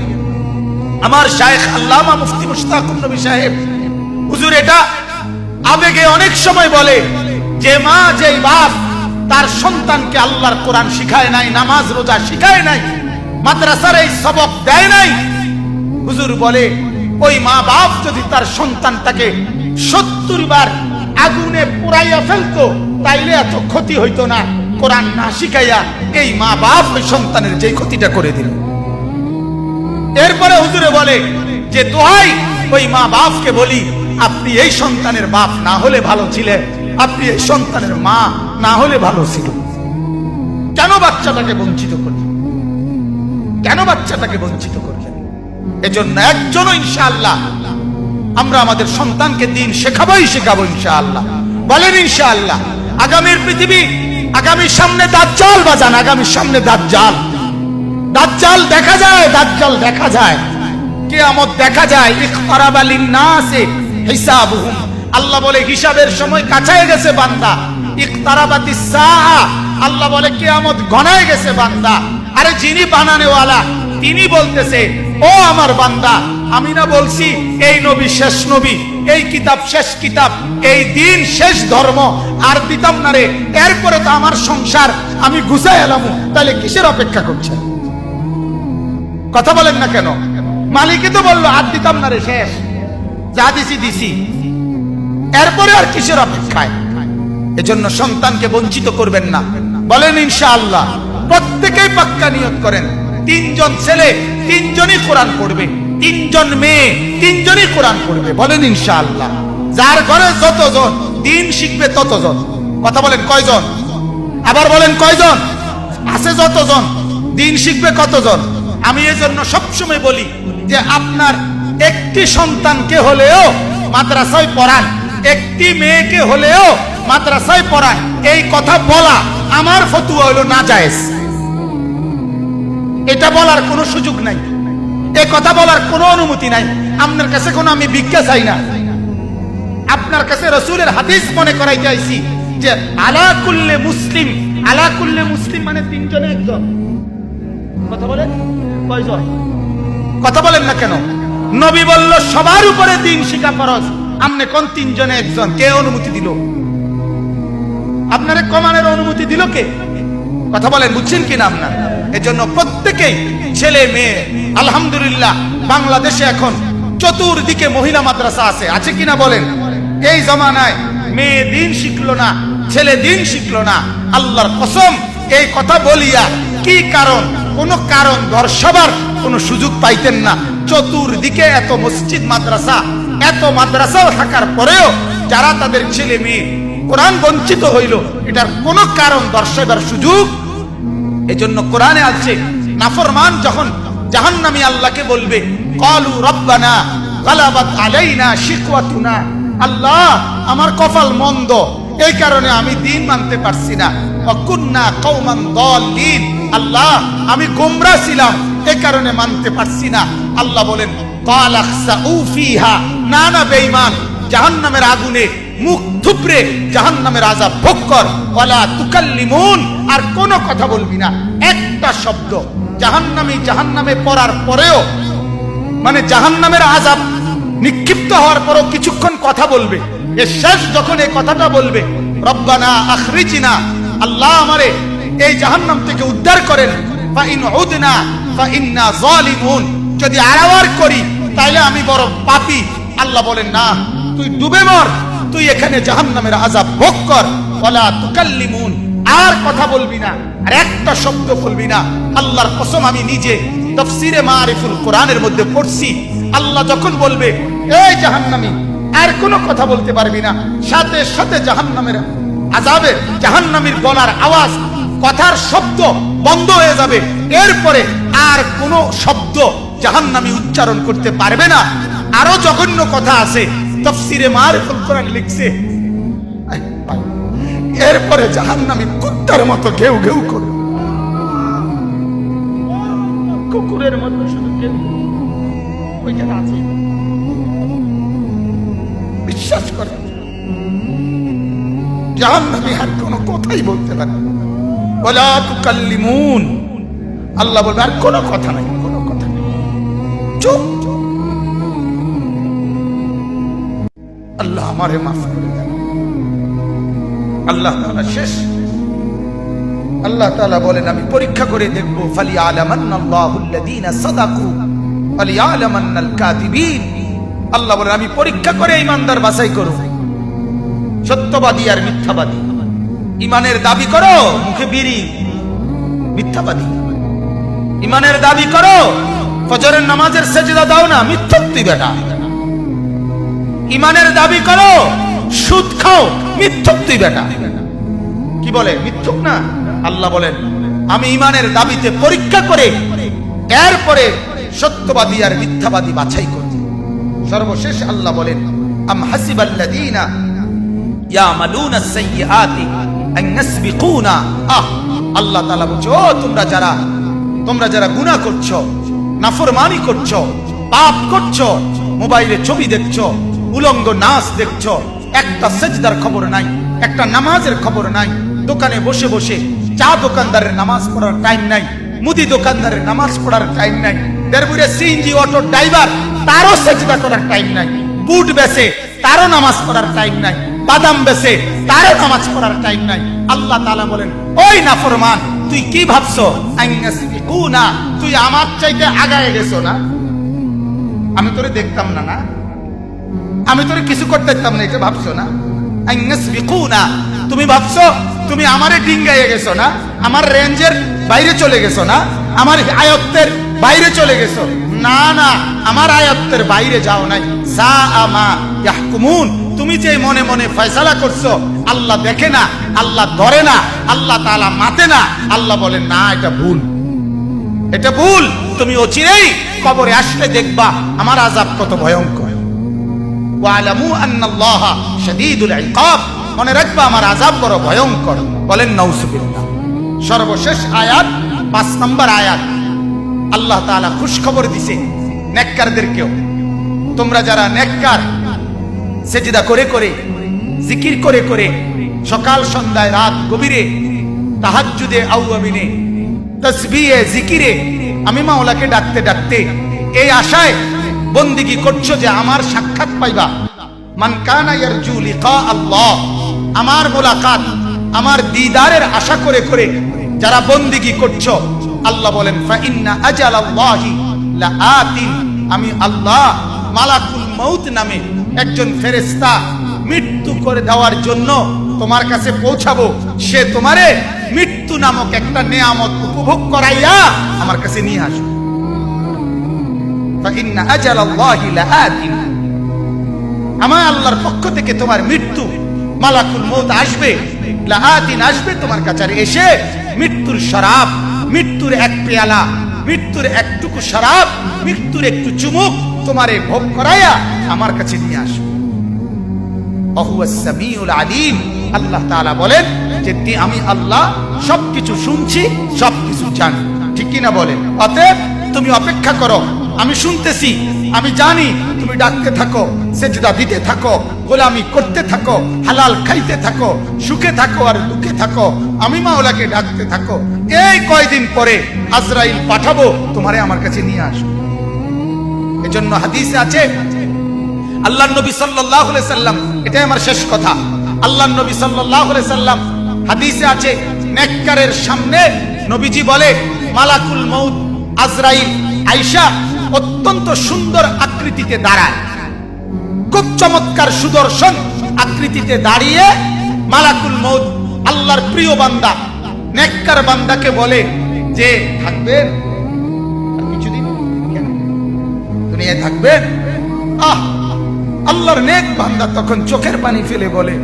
Speaker 2: আমার শায়েখ আল্লামা মুফতি মুশতাকুর নবী সাহেব হুজুর এটা আবেগে অনেক সময় বলে যে মা যেই বাপ তার সন্তানকে আল্লাহর কোরআন শিখায় নাই, নামাজ রোজা শিখায় নাই, মাদ্রাসার এই সবক দেয় নাই, হুজুর বলে ওই মা বাপ যদি তার সন্তানটাকে 70 বার আগুনে পুড়াইয়া ফেলতো তাইলে এত ক্ষতি হইতো না। কোরআন না শিখাইয়া এই মা বাপ ওই সন্তানের যে ক্ষতিটা করে দিল। এরপরে হুজুরে বলে যে দোহাই ওই মা বাপকে বলি, আপনি এই সন্তানের বাপ না হলে ভালো ছিলেন, আপনি এই সন্তানের মা না হলে ভালো ছিল। কেন বাচ্চাটাকে বঞ্চিত করলেন? কেন বাচ্চাটাকে বঞ্চিত করলেন? এজন্য একজনও ইনশাআল্লাহ আমরা আমাদের সন্তানকে দ্বীন শেখাবোই শেখাবো ইনশাআল্লাহ। বলেন ইনশাআল্লাহ। আগামীর পৃথিবী, আগামীর সামনে দাজ্জাল বাজান, আগামীর সামনে দাজ্জাল, দাজ্জাল দেখা যায়, দাজ্জাল দেখা যায়, কিয়ামত দেখা যায়। ইখতারাবা লিন-নাসি হিসাবুহুম, আল্লাহ বলে হিসাবের সময় কাছায় গেছে বান্দা। ইখতারাবাতিস সাআ, আল্লাহ বলে কিয়ামত ঘনায় গেছে বান্দা। আরে যিনি বানানেওয়ালা তিনি বলতেছে ও আমার বান্দা, আমি না বলছি এই নবী শেষ নবী, এই কিতাব শেষ কিতাব, এই দিন শেষ ধর্ম, আর দিতাম না রে, এরপরে তো আমার সংসার আমি গুছাই এলাম, তাহলে কিসের অপেক্ষা করছেন? কথা বলেন না কেন? মালিকই তো বললো আর দিতাম না রে, শেষ, যা দিছি দিছি, এরপরে আর কিসের অপেক্ষায়? এজন্য সন্তানকে বঞ্চিত করবেন না। বলেন ইনশাআল্লাহ। প্রত্যেকেই পাক্কা নিয়ত করেন তিনজন ছেলে তিনজনই কোরআন পড়বে, তিনজন মেয়ে তিনজনই কোরআন পড়বে। বলেন ইনশাআল্লাহ। যার ঘরে যতজন দিন শিখবে ততজন। কথা বলেন কয়জন? আবার বলেন কয়জন? আছে যতজন দিন শিখবে কতজন? আমি এজন্য সবসময় বলি যে আপনার একটি সন্তানকে হলেও মাদ্রাসায় পড়ান, একটি মেয়েকে হলেও মাদ্রাসায় পড়ান। এই কথা বলা আমার ফতোয়া হলো নাজায়েজ। এটা বলার কোনো সুযোগ নাই, এই কথা বলার কোনো অনুমতি নাই। আপনার কাছে কোনো আমি ভিক্ষা চাই না, আপনার কাছে রাসূলের হাদিস মনে করাইতে আইছি যে আলা কুল্লে মুসলিম, আলা কুল্লে মুসলিম মানে তিনজনে একজন। কথা বলেন কয়জন? কথা বলেন না কেন? নবী বলল সবার উপরে দিন শিখা ফরজ, আপনি কোন তিনজনে একজন? কে অনুমতি দিল? আপনারে কমানের অনুমতি দিল কে? কথা বলেন, বুঝছেন কিনা আপনার? এজন্য প্রত্যেকেই ছেলে মেয়ে, আলহামদুলিল্লাহ বাংলাদেশে এখন চতুর্দিকে মহিলা মাদ্রাসা আছে, আছে কিনা বলেন? এই জমানায় মেয়ে দিন শিখলো না, ছেলে দিন শিখলো না। আল্লাহর কসম এই কথা বলিয়া কি কারণ? কোন কারণ দর্শাবার কোন সুযোগ পাইতেন না। চতুর্দিকে এত মসজিদ মাদ্রাসা, এত মাদ্রাসাও থাকার পরেও যারা তাদের ছেলে মেয়ে কোরআন বঞ্চিত হইল, এটার কোন কারণ দর্শাবার সুযোগ। এজন্য কোরআনে আছে নাফরমান যখন জাহান্নামী আল্লাহকে বলবে ক্বালু রব্বানা গালাবাত আলাইনা শিকওয়াতুনা, আল্লাহ আমার কপাল মন্দ, এই কারণে আমি দিন মানতে পারছি না। ওয়া কুন্না কওমান দাল্লিন, আল্লাহ আমি গোমরা ছিলাম, এই কারণে মানতে পারছি না। আল্লাহ বলেন ক্বালা খসাউ ফিহা, না না বেঈমান, জাহান্নামের আগুনে মুখ থুবড়ে জাহান্নামের আযাব ভোগ কর। ওয়ালা তুকাল্লিমুন, আর কোনো কথা বলবি না, একটা শব্দ। জাহান্নামে পড়ার পরেও মানে জাহান্নামের আযাব নিক্ষিপ্ত হওয়ার পরও কিছুক্ষণ কথা বলবে। এর শেষ যখন এই কথাটা বলবে রব্বানা আখরিজনা, আল্লাহ আমারে এই জাহান্নাম থেকে উদ্ধার করেন, ফা ইন উদনা ফা ইন্না যালিমুন, যদি আড়াওয়ার করি তাইলে আমি বড় পাপী। আল্লাহ বলেন না, তুই ডুবে মর, তুই এখানে জাহান্নামের আযাব ভোগ কর। ওয়ালা তুকাল্লিমুন, আর কথা বলবি না, আর একটা শব্দ বলবি না। আল্লাহর কসম আমি নিজে তাফসীরে মারিফুল কোরআনের মধ্যে পড়ছি, আল্লাহ যখন বলবে এই জাহান্নামী আর কোনো কথা বলতে পারবি না, সাথে সাথে জাহান্নামের আযাবের জাহান্নামীর গলার আওয়াজ, কথার শব্দ বন্ধ হয়ে যাবে। এরপরে আর কোনো শব্দ জাহান্নামী উচ্চারণ করতে পারবে না। আরো জঘন্য কথা আছে, তাফসীরে মারিফুল কোরআন লিখছে এরপরে জাহান্নামী কুত্তার মতো ঘেউ ঘেউ করে, কুকুরের মতো শুধু ঘেউ, ওই জায়গা আছে। বিশ্বাস করে জাহান্নামী আর কোনো কথাই বলতে পারে না। ওয়ালা তুকাল্লিমুন, আল্লাহ বলবে আর কোনো কথা নাই, কোনো কথা নেই, চুপ। আল্লাহ আমারে মাফ করে দেন। আল্লাহ তাআলা শেষ, আল্লাহ তাআলা বলেন আমি পরীক্ষা করে দেখব, ফালিয়ালামান্নাল্লাহুল্লাযীনা সাদাকু ওয়ালিয়ালামান্নাল কাযিবিন। আল্লাহ বলেন আমি পরীক্ষা করে ঈমানদার বাছাই করব, সত্যবাদী আর মিথ্যাবাদী। ঈমানের দাবি করো, মুখে বিড়ি, মিথ্যাবাদী। ঈমানের দাবি করো, ফজরের নামাজের সেজদা দাও না, মিথ্যুক তুই বেটা। ঈমানের দাবি করো, সুদ খাও, মিথ্যুক তুই বেটা। কি বলে? মিথ্যুক না। আল্লাহ বলেন আমি ঈমানের দাবিতে পরীক্ষা করে এরপরে সত্যবাদী আর মিথ্যাবাদী বাছাই করব। সর্বশেষ আল্লাহ বলেন আম হাসিবাল্লাযীনা ইয়ামালুনাস সাইয়্যাতি আন ইয়াসবিকুনা। আল্লাহ তাআলা বলছে ও তোমরা যারা গুনাহ করছো, নাফরমানি করছো, পাপ করছো, মোবাইলে ছবি দেখছো, উলঙ্গ নাচ দেখছো, একটা সেজদার খবর নাই, একটা নামাজের খবর নাই, দোকানে বসে বসে চা দোকানদারের নামাজ পড়ার টাইম নাই, মুদি দোকানদারের নামাজ পড়ার টাইম নাই, দেড়বুড়ে সিএনজি অটো ড্রাইভার তারও সেজদা করার টাইম নাই, বুট বেচে তারও নামাজ পড়ার টাইম নাই, বাদাম বেচে তারও নামাজ পড়ার টাইম নাই। আল্লাহ তাআলা বলেন ওই নাফরমান তুই কি ভাবছো? আইনাসবিকুনা, তুই আমার চাইতে আগায় গেছো না? আমি তোরে দেখতাম না, না আমি তোরে কিছু করতে দিতাম না, এটা ভাবছো না? আন ইয়াসবিকুনা, তুমি ভাবছো তুমি আমারে ডিঙ্গাইয়ে গেছো না, আমার রেঞ্জের বাইরে চলে গেছো না, আমার আয়ত্তের বাইরে চলে গেছো, না না, আমার আয়ত্তের বাইরে যাও নাই। সাআমা ইয়াহকুমুন, তুমি যে মনে মনে ফয়সালা করছো, আল্লাহ দেখে না, আল্লাহ ধরে না, আল্লাহ তাআলা মাতে না, আল্লাহ বলেন না, এটা ভুল, এটা ভুল। তুমি অচিরেই কবরে আসলে দেখবা আমার আযাব কত ভয়ঙ্কর। ওয়ালামু আন্নাল্লাহা শাদীদুল ইকাব, মনে রাখবা আমার আযাব বড় ভয়ঙ্কর। বলেন নাউযুবিল্লাহ। সর্বশেষ আয়াত 5 নম্বর আয়াত, আল্লাহ তাআলা খুশখবর দিছে নেককারদেরকেও, তোমরা যারা নেককার, সেজদা করে করে, জিকির করে করে, সকাল সন্ধ্যায় রাত গভীরে, তাহাজ্জুদে আওয়াবিনে, তাসবিহে জিকিরে আমি মাওলাকে ডাকতে ডাকতে এই আশায় বন্দিগি করছো যে আমার সাক্ষাৎ পাইবা। মান কানা ইয়ারজু লিকা আল্লাহ, আমার মোলাকাত, আমার দিদারের আশা করে করে যারা বন্দিগি করছো, আল্লাহ বলেন ফা ইন্না আজালাল্লাহি লাআতিন, আমি আল্লাহ মালাকুল মউত নামে একজন ফেরেশতা মৃত্যু করে দেওয়ার জন্য তোমার কাছে পৌঁছাবো, সে তোমারে মৃত্যু নামক একটা নেয়ামত উপভোগ করাইয়া আমার কাছে নিয়ে আসবে। ফা ইন্না আজালাল্লাহি লাআতিন, আমার আল্লাহর পক্ষ থেকে তোমার মৃত্যু মালাকুল মউত আসবে, লাআতিন আসবে তোমার কাছে, এসে মৃত্যুর শরাব, মৃত্যুর এক পেয়ালা, মৃত্যুর একটুকু শরাব, মৃত্যুর একটু চুমুক তোমারে ভোগ করাইয়া আমার কাছে নিয়ে আসবে। ওয়াহুয়াস সামিউল আলিম, আল্লাহ তাআলা বলেন যে আমি আল্লাহ সবকিছু শুনছি, সবকিছু জানি, ঠিক কি না বলেন? অতএব তুমি অপেক্ষা করো, আমি শুনতেছি, আমি জানি, তুমি ডাকতে থাকো, সেজদা দিতে থাকো, গোলামি করতে থাকো, হালাল খাইতে থাকো, সুখে থাকো আর দুঃখে থাকো, আমি মাওলাকে ডাকতে থাকো। এই কয়দিন পরে আজরাইল পাঠাবো, তোমারে আমার কাছে নিয়ে আসবো। এজন্য হাদিসে আছে, আল্লাহর নবী সাল্লাল্লাহু আলাইহি সাল্লাম, এটাই আমার শেষ কথা, আল্লাহর নবী সাল্লাল্লাহু আলাইহি সাল্লাম হাদিসে আছে, নেককারের সামনে নবীজি বলে মালাকুল মউত আজরাইল আয়েশা অত্যন্ত সুন্দর আকৃতিতে দাঁড়ায়, খুব চমৎকার সুদর্শন আকৃতিতে দাঁড়িয়ে মালাকুল মউত আল্লাহর প্রিয় বান্দা নেককার বান্দাকে বলে যে থাকবেন আর কিছুদিন, কেন দুনিয়ায় থাকবেন? আল্লাহর নেক বান্দা তখন চোখের পানি ফেলে বলে,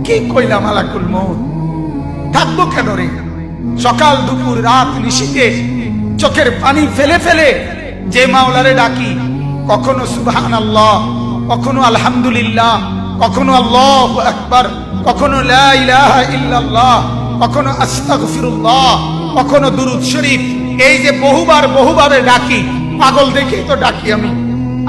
Speaker 2: কি কইলা মালাকুল মউত, থাকবো কেন রে? সকাল দুপুর রাত নিশিতে চোখের পানি ফেলে ফেলে যে মাওলারে ডাকি, কখনো সুবহানাল্লাহ, কখনো আলহামদুলিল্লাহ, কখনো আল্লাহু আকবার, কখনো লা ইলাহা ইল্লাল্লাহ, কখনো আস্তাগফিরুল্লাহ, কখনো দুরূদ শরীফ, এই যে বহুবার বহুভাবে ডাকি, পাগল দেখেই তো ডাকি,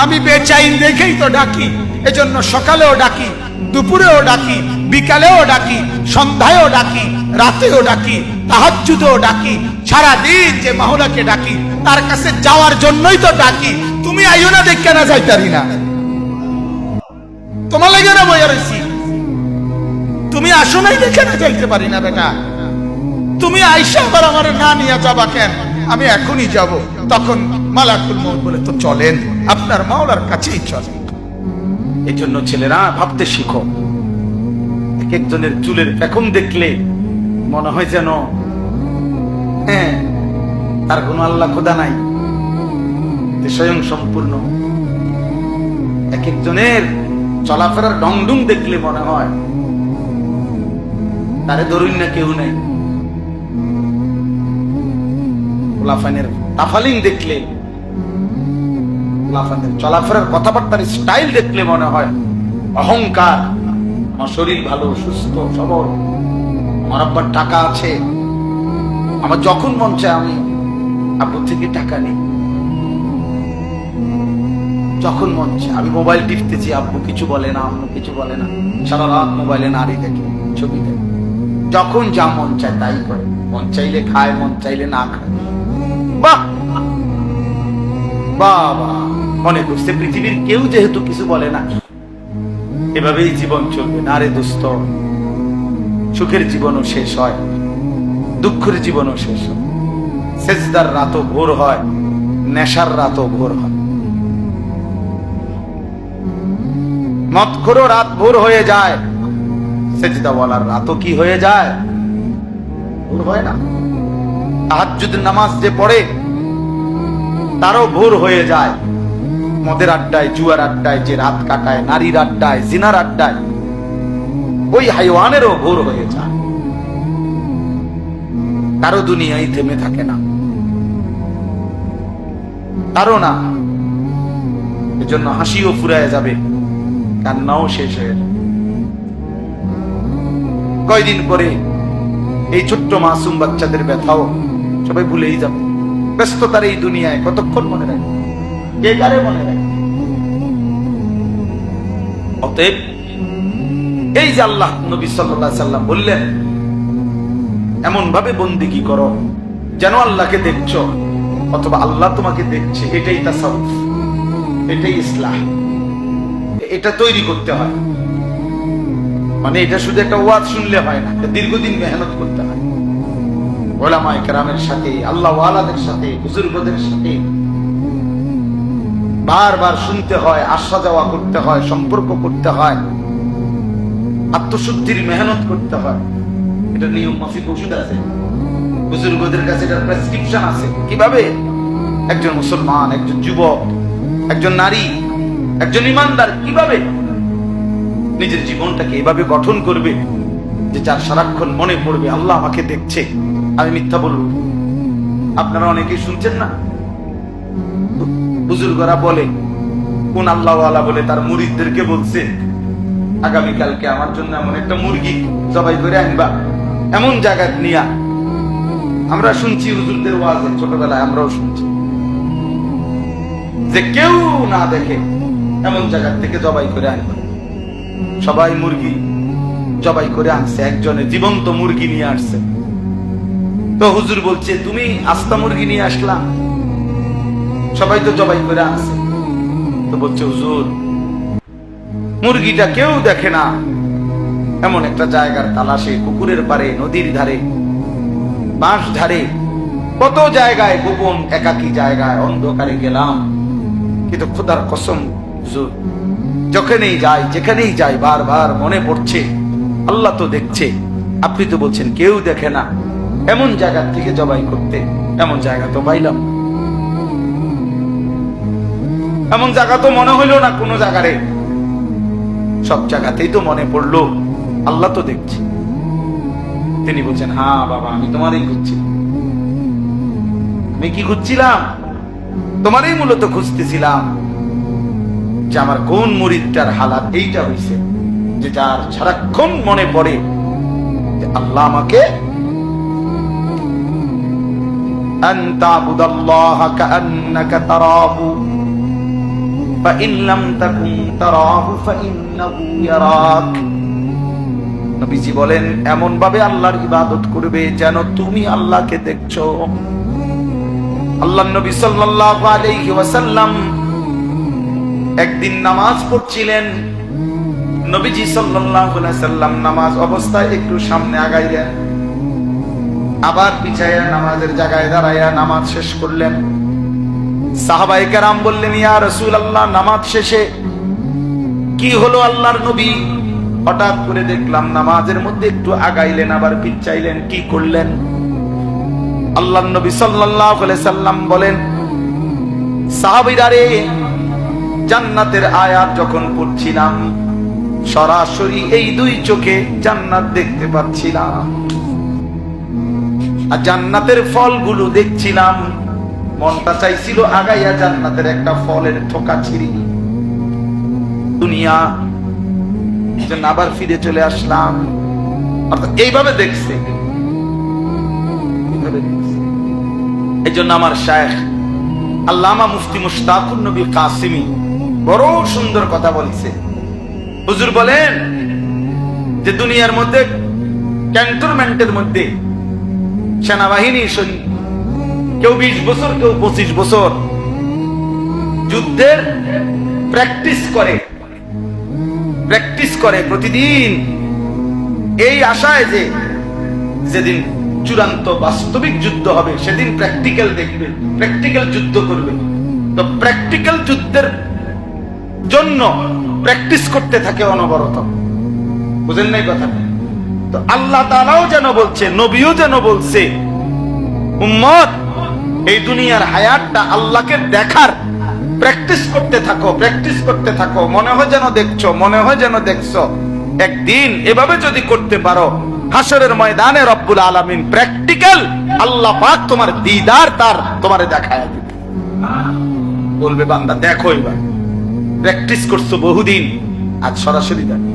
Speaker 2: আমি বেচাইন দেখেই তো ডাকি। এজন্য সকালেও ডাকি, দুপুরেও ডাকি, বিকালেও ডাকি, সন্ধ্যায়ও ডাকি, রাতেও ডাকি, তাহাজ্জুদেও ডাকি, সারা দিন যে মাওলাকে ডাকি তার কাছে যাওয়ার জন্যই তো ডাকি। তুমি আইও না, দেখে না যাইতারি না, তোমার লাগে না বইয়া রইছি, তুমি আসো নাই দেখে না যাইতে পারি না বেটা, তুমি আইসা আবার আমার না নিয়ে যাবা কেন? আমি এখনই যাব। তখন মালাকুল মউত বলে, তো চলেন আপনার মাওলার কাছেই চলেন। এই জন্য ছেলেরা ভাবতে শিখো, এক একজনের চুলের পেখম দেখলে মনে হয় যেন হ্যাঁ তার কোনো আল্লাহ খোদা নাই, স্বয়ং সম্পূর্ণ। এক একজনের চলাফেরার ডংডুং দেখলে মনে হয় তারে ধরুন না কেউ নেই। লাফানের তাফালিং দেখলে, লাফানের চলাফেরার কথাবার্তার স্টাইল দেখলে মনে হয় অহংকার। আমার শরীর ভালো, সুস্থ সবল, আমার আব্বার টাকা আছে, আমার যখন মন চায় আমি আব্বু থেকে টাকা নিই, যখন মন চায় আমি মোবাইল টিপতেছি, আব্বু কিছু বলে না, আম্মু কিছু বলে না, সারা রাত মোবাইলে নারী দেখে, ছবি দেখে, যখন যা মন চায় তাই করে, মন চাইলে খায়, মন চাইলে না খায়। বাহ বাবা, মনে করছে পৃথিবীর কেউ যেহেতু কিছু বলে না, এভাবেই জীবন চলবে না। রে দোস্ত, সুখের জীবনও শেষ হয়, দুঃখের জীবনও শেষ হয়, সেজদার রাতও ভোর হয়, নেশার রাতও ভোর হয়, মদখোরও রাত ভোর হয়ে যায়, সেজদাওয়ালার রাতও কি হয়ে যায়? ভোর হয় না? তাহাজ্জুদের নামাজ যে পড়ে তারও ভোর হয়ে যায়। মদের আড্ডায়, জুয়ার আড্ডায় যে রাত কাটায়, নারীর আড্ডায়, জিনার আড্ডায়, ওই হাইওয়ানেরও ভোর হয়ে যায়। কারো দুনিয়ায় থেমে থাকে না, কারো না। এজন্য হাসিও ফুরায় যাবে, কান্নাও শেষ হয়ে যাবে। কয়দিন পরে এই ছোট্ট মাসুম বাচ্চাদের ব্যথাও সবাই ভুলেই যাবে। ব্যস্ততার এই দুনিয়ায় কতক্ষণ মনে রাখবে, কে কারে মনে রাখবে? অতএব এই যে আল্লাহ নবী সাল্লাল্লাহু আলাইহি সাল্লাম বললেন, এমন ভাবে বন্দেগী করো যেন আল্লাহকে দেখছো অথবা আল্লাহ তোমাকে দেখছে। এটাই তাসাউফ, এটাই ইসলাহ। এটা তৈরি করতে হয়। মানে এটা শুধু একটা ওয়াজ শুনলে হয় না, দীর্ঘদিন মেহনত করতে হয়। ওলামায়ে কেরামের সাথে, আল্লাহ ওয়ালাদের সাথে, বুজুর্গদের সাথে বারবার শুনতে হয়, আসা যাওয়া করতে হয়, সম্পর্ক করতে হয়, আত্মশুদ্ধির মেহনত করতে হয়। এটা নিয়ম মাফিক ওষুধ আছে, বুজুর্গদের কাছে এটার প্রেসক্রিপশন আছে। কিভাবে একজন মুসলমান, একজন যুবক, একজন নারী, একজন ইমানদার কিভাবে নিজের জীবনটাকে এভাবে গঠন করবে যে যার সারাক্ষণ মনে পড়বে আল্লাহ আমাকে দেখছে, আমি মিথ্যা বলব। আপনারা অনেকেই শুনছেন না, বুজুর্গরা বলে, কোন আল্লাহওয়ালা বলে তার মুরিদদেরকে বলছে, আগামীকালকে আমার জন্য এমন একটা মুরগি জবাই করে আনবা, এমন জায়গা নিয়া। আমরা শুনছি হুজুরদের ওয়াজে, ছোটবেলায় আমরাও শুনছি যে কেউ না দেখে এমন জায়গা থেকে জবাই করে আনবা। সবাই মুরগি জবাই করে আনছে, একজনে জীবন্ত মুরগি নিয়ে আসছে। তো হুজুর বলছে, তুমি আস্তা মুরগি নিয়ে আসলা, সবাই তো জবাই করে আনছে। তো বলছে, হুজুর মুরগিটা কেউ দেখে না, এমন একটা জায়গার তালাশে, পুকুরের পারে, নদীর ধারে, বাঁশ ধারে, কত জায়গায়, গোপন একাকী জায়গায় অন্ধকারে গেলাম। কিন্তু খোদার কসম হুজুর, যখনই যাই, যেখানেই যাই, বারবার মনে পড়ছে আল্লাহ তো দেখছে। আপনি তো বলছেন কেউ দেখে না, এমন জায়গা থেকে জবাই করতে, এমন জায়গা তো পাইলাম, এমন জায়গা তো মনে হইল না কোনো জায়গারে। সব জায়গাতেই তো মনে পড়লো আল্লাহ তো দেখছে। তিনি বলছেন, হ্যাঁ বাবা, আমি তোমারই খুঁজছি। আমি কি খুঁজছিলাম? তোমারই মূলত খুঁজতেছিলাম যে আমার কোন মুরিদটার হালাত এইটা হইছে, যে যার সারাক্ষণ মনে পড়ে যে আল্লাহ আমাকে। আনতা আবুদাল্লাহা কাআন্নাকা তারাহু ফাইন লাম তাকুন তারাহু ফাইন্নাহু ইয়ারাক। নবীজি বলেন, এমন ভাবে আল্লাহর ইবাদত করবে যেন তুমি আল্লাহকে দেখছো। আল্লাহর নবী সাল্লাল্লাহু আলাইহি ওয়াসাল্লাম একদিন নামাজ পড়ছিলেন। নবীজি সাল্লাল্লাহু আলাইহি সাল্লাম নামাজ অবস্থায় একটু সামনে আগাইলেন, আবার পিছায়া নামাজের জায়গায় দাঁড়াইয়া নামাজ শেষ করলেন। সাহাবায়ে কেরাম বললেন, ইয়া রাসূলুল্লাহ, নামাজ শেষে কি হলো আল্লাহর নবী? হঠাৎ করে দেখলাম নামাজের মধ্যে একটু আগাইলেন, আবার পিছাইলেন, কি করলেন? আল্লাহর নবী সাল্লাল্লাহু আলাইহি সাল্লাম বলেন, সাহাবীরা রে, জান্নাতের আয়াত যখন পড়ছিলাম, সরাসরি এই দুই চোখে জান্নাত দেখতে পাচ্ছিলাম, আর জান্নাতের ফলগুলো দেখছিলাম। মনটা চাইছিল আগাইয়া জান্নাতের একটা ফলের থোকা ছিঁড়ি। দুনিয়া যেন আবার ফিরে চলে আসলাম। অর্থাৎ এইভাবে দেখছে। এই জন্য আমার শায়েখ আল্লামা মুফতি মুশতাকুর নবী কাসিমি বড় সুন্দর কথা বলছে। হুজুর বলেন যে দুনিয়ার মধ্যে ক্যান্টনমেন্টের মধ্যে সেনাবাহিনী, কেউ 20 বছর, কেউ 25 বছর যুদ্ধের প্র্যাকটিস করে প্রতিদিন, এই আশায় যে যেদিন চূড়ান্ত বাস্তবিক যুদ্ধ হবে সেদিন প্র্যাকটিক্যাল দেখবে, প্র্যাকটিক্যাল যুদ্ধ করবে। তো প্র্যাকটিক্যাল যুদ্ধের জন্য প্র্যাকটিস করতে থাকে অনবরত। বুঝেন নাই কথা? তো আল্লাহ তাআলাও যেন বলছে, নবীও যেন বলছে, উম্মত এই দুনিয়ার হায়াতটা আল্লাহকে দেখার প্র্যাকটিস করতে থাকো, প্র্যাকটিস করতে থাকো। মনে হয় যেন দেখছো, মনে হয় যেন দেখছো। একদিন এভাবে যদি করতে পারো, হাসরের ময়দানে রব্বুল আলামিন প্র্যাকটিক্যাল আল্লাহ পাক তোমার দিদার তার তোমারে দেখায় দিবে। বলবে বান্দা দেখো, এবার প্র্যাকটিস করছো বহুদিন, আজ সরাসরি দেখো।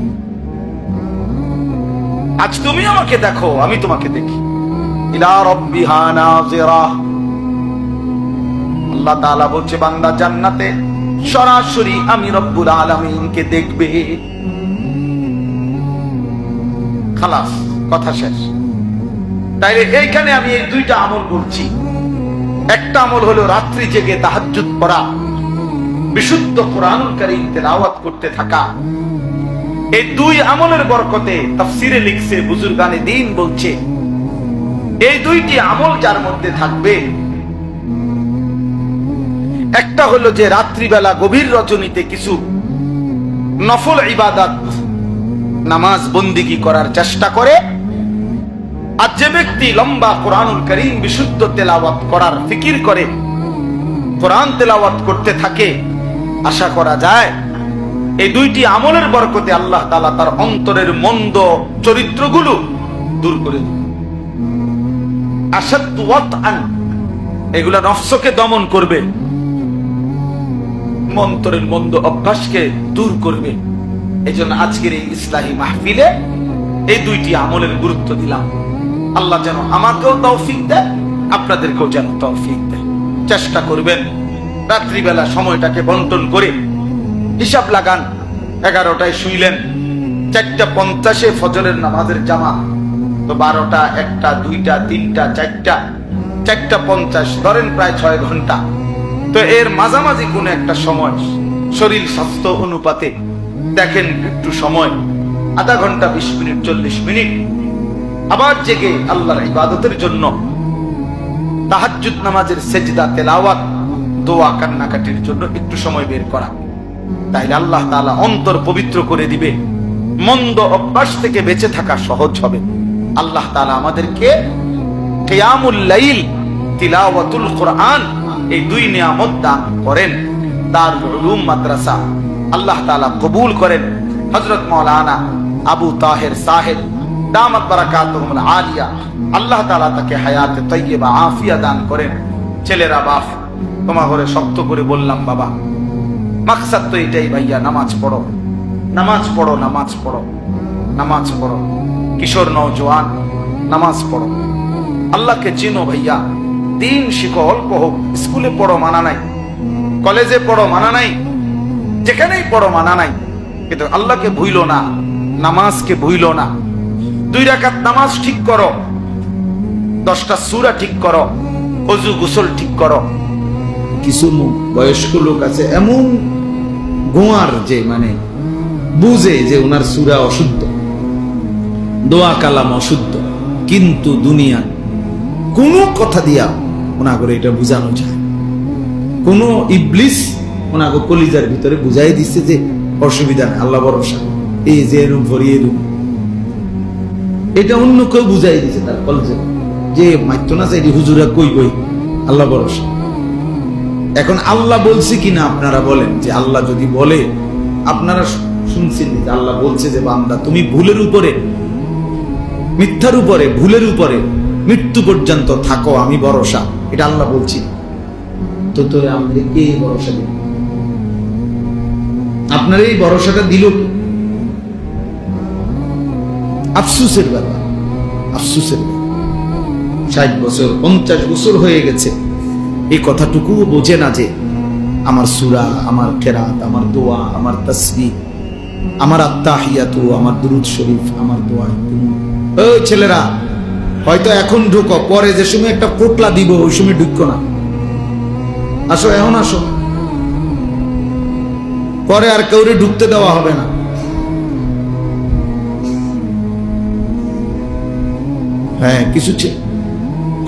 Speaker 2: আজ তুমি আমাকে দেখো, আমি তোমাকে দেখি। ইলা রাব্বিহা নাযিরা। আল্লাহ তাআলা বলছে বান্দা জান্নাতে সরাসরি আমি রব্বুল আলামিনকে দেখবে। খালাস, কথা শেষ। তাইলে এইখানে আমি এই দুইটা আমল বলছি। একটা আমল হলো রাত্রি জেগে তাহাজ্জুদ পড়া, বিশুদ্ধ কোরআনুল কারীম তেলাওয়াত করতে থাকা। এই দুই আমলের বরকতে তাফসীরে লিখছে, বুজুর্গানে দ্বীন বলছে, এই দুইটি আমল যার মধ্যে থাকবে, একটা হলো যে রাত্রিবেলা গভীর রজনীতে কিছু নফল ইবাদত নামাজ বন্দিগি করার চেষ্টা করে, আর যে ব্যক্তি লম্বা কোরআনুল কারীম বিশুদ্ধ তেলাওয়াত করার ফিকির করে, কোরআন তেলাওয়াত করতে থাকে, আশা করা যায় এই দুইটি আমলের বরকতে আল্লাহ তাআলা তার অন্তরের মন্দ চরিত্রগুলো দূর করে দিবে। আশাদ্দু ওয়াতআন, এগুলা নফসকে দমন করবে, অন্তরের মন্দ অভ্যাসকে দূর করবে। এজন্য আজকের এই ইসলাহি মাহফিলে এই দুইটি আমলের গুরুত্ব দিলাম। আল্লাহ যেন আমাকেও তৌফিক দেয়, আপনাদেরকেও যেন তৌফিক দেয়। চেষ্টা করবেন রাত্রিবেলা সময়টাকে বন্টন করে, হিসাব লাগান 11টায় শুইলেন, 4:50 ফজরের নামাজের জামা, তো 12টা, 1টা, 2টা, 3টা, 4টা, 4:50 ধরেন প্রায় 6 ঘন্টা। তো এর মাঝামাঝি কোন একটা সময় শরীর স্বাস্থ্য অনুপাতে দেখেন একটু সময়, আধা ঘন্টা, 20 মিনিট, 40 মিনিট আবার জেগে আল্লাহর ইবাদতের জন্য, তাহাজ্জুদ নামাজের সেজদা, তেলাওয়াত, দোয়া, কান্নাকাটির জন্য একটু সময় বের করা। তাইলে আল্লাহ তাআলা অন্তর পবিত্র করে দিবে, মন্দ অভ্যাস থেকে বেঁচে থাকা সহজ হবে। আল্লাহ তাআলা আমাদেরকে কিয়ামুল লাইল, তিলাওয়াতুল কোরআন, এই দুই নিয়ামত দান করেন। দারুল উলুম মাদ্রাসা আল্লাহ তাআলা কবুল করেন। হযরত মাওলানা আবু তাহের সাহেব দামাত বারাকাতুহুল আলিয়া, আল্লাহ তাআলা তাকে হায়াতে তাইয়্যিবা আফিয়া দান করেন। ছেলেরা, বাপ তোমার ঘরে শক্ত করে বললাম, বাবা মাকসাদ তো এটাই ভাইয়া, নামাজ পড়ো, নামাজ পড়ো, নামাজ পড়ো, নামাজ পড়ো। কিশোর নওজোয়ান নামাজ পড়ো, আল্লাহকে চিনো ভাইয়া, দিন শিখো, অল্প হোক, স্কুলে পড়ো মানা নাই, কলেজে পড়ো মানা নাই, যেখানেই পড়ো মানা নাই, কিন্তু আল্লাহকে ভুইলো না, নামাজকে ভুইলো না। 2 রাকাত নামাজ ঠিক করো, 10টা সূরা ঠিক করো, ওযু গোসল ঠিক করো।
Speaker 1: কিছু বয়স্ক লোক আছে এমন গোয়ার, যে মানে বুঝে যে ওনার সূরা অশুদ্ধ, দোয়া কালাম অশুদ্ধ, কিন্তু দুনিয়া কোন কথা দিয়া ওনাকে এটা বুঝানো যায়, কোন ইবলিস ওনাকে কলিজার ভিতরে বুঝাই দিচ্ছে যে অসুবিধা নেই, আল্লাহ ভরসা, এই যে এরম ভরিয়ে এরম, এটা অন্য কেউ বুঝাই দিচ্ছে তার কলেজে, যে মাইতো না চাই হুজুরা কই বই, আল্লাহ ভরসা। এখন আল্লাহ বলছে কিনা আপনারা বলেন, যে আল্লাহ যদি বলে, আপনারা শুনছেন যে আল্লাহ বলছে যে বান্দা তুমি ভুলের উপরে, মিথ্যার উপরে, ভুলের উপরে মৃত্যু পর্যন্ত থাকো, আমি ভরসা, এটা আল্লাহ বলছি। তো তো আমাদের কে ভরসা দিল? আপনার এই ভরসাটা দিল কি? আফসুসের ব্যাপার, আফসুসের ব্যাপার। 60 বছর 50 বছর হয়ে গেছে, এই কথাটুকু বোঝে না যে আমার সূরা, আমার কেরাত, আমার দোয়া, আমার তাসবিহ, আমার আত্তাহিয়াতু, আমার দুরূদ শরীফ, আমার দোয়া। ওই ছেলেরা, হয়তো এখন ঢুকো, পরে যে সময় একটা পোটলা দিব ওই সময় ঢুকো না, আসো, এখন আসো, পরে আর কাউরে ঢুকতে দেওয়া হবে না। হ্যাঁ, কিছু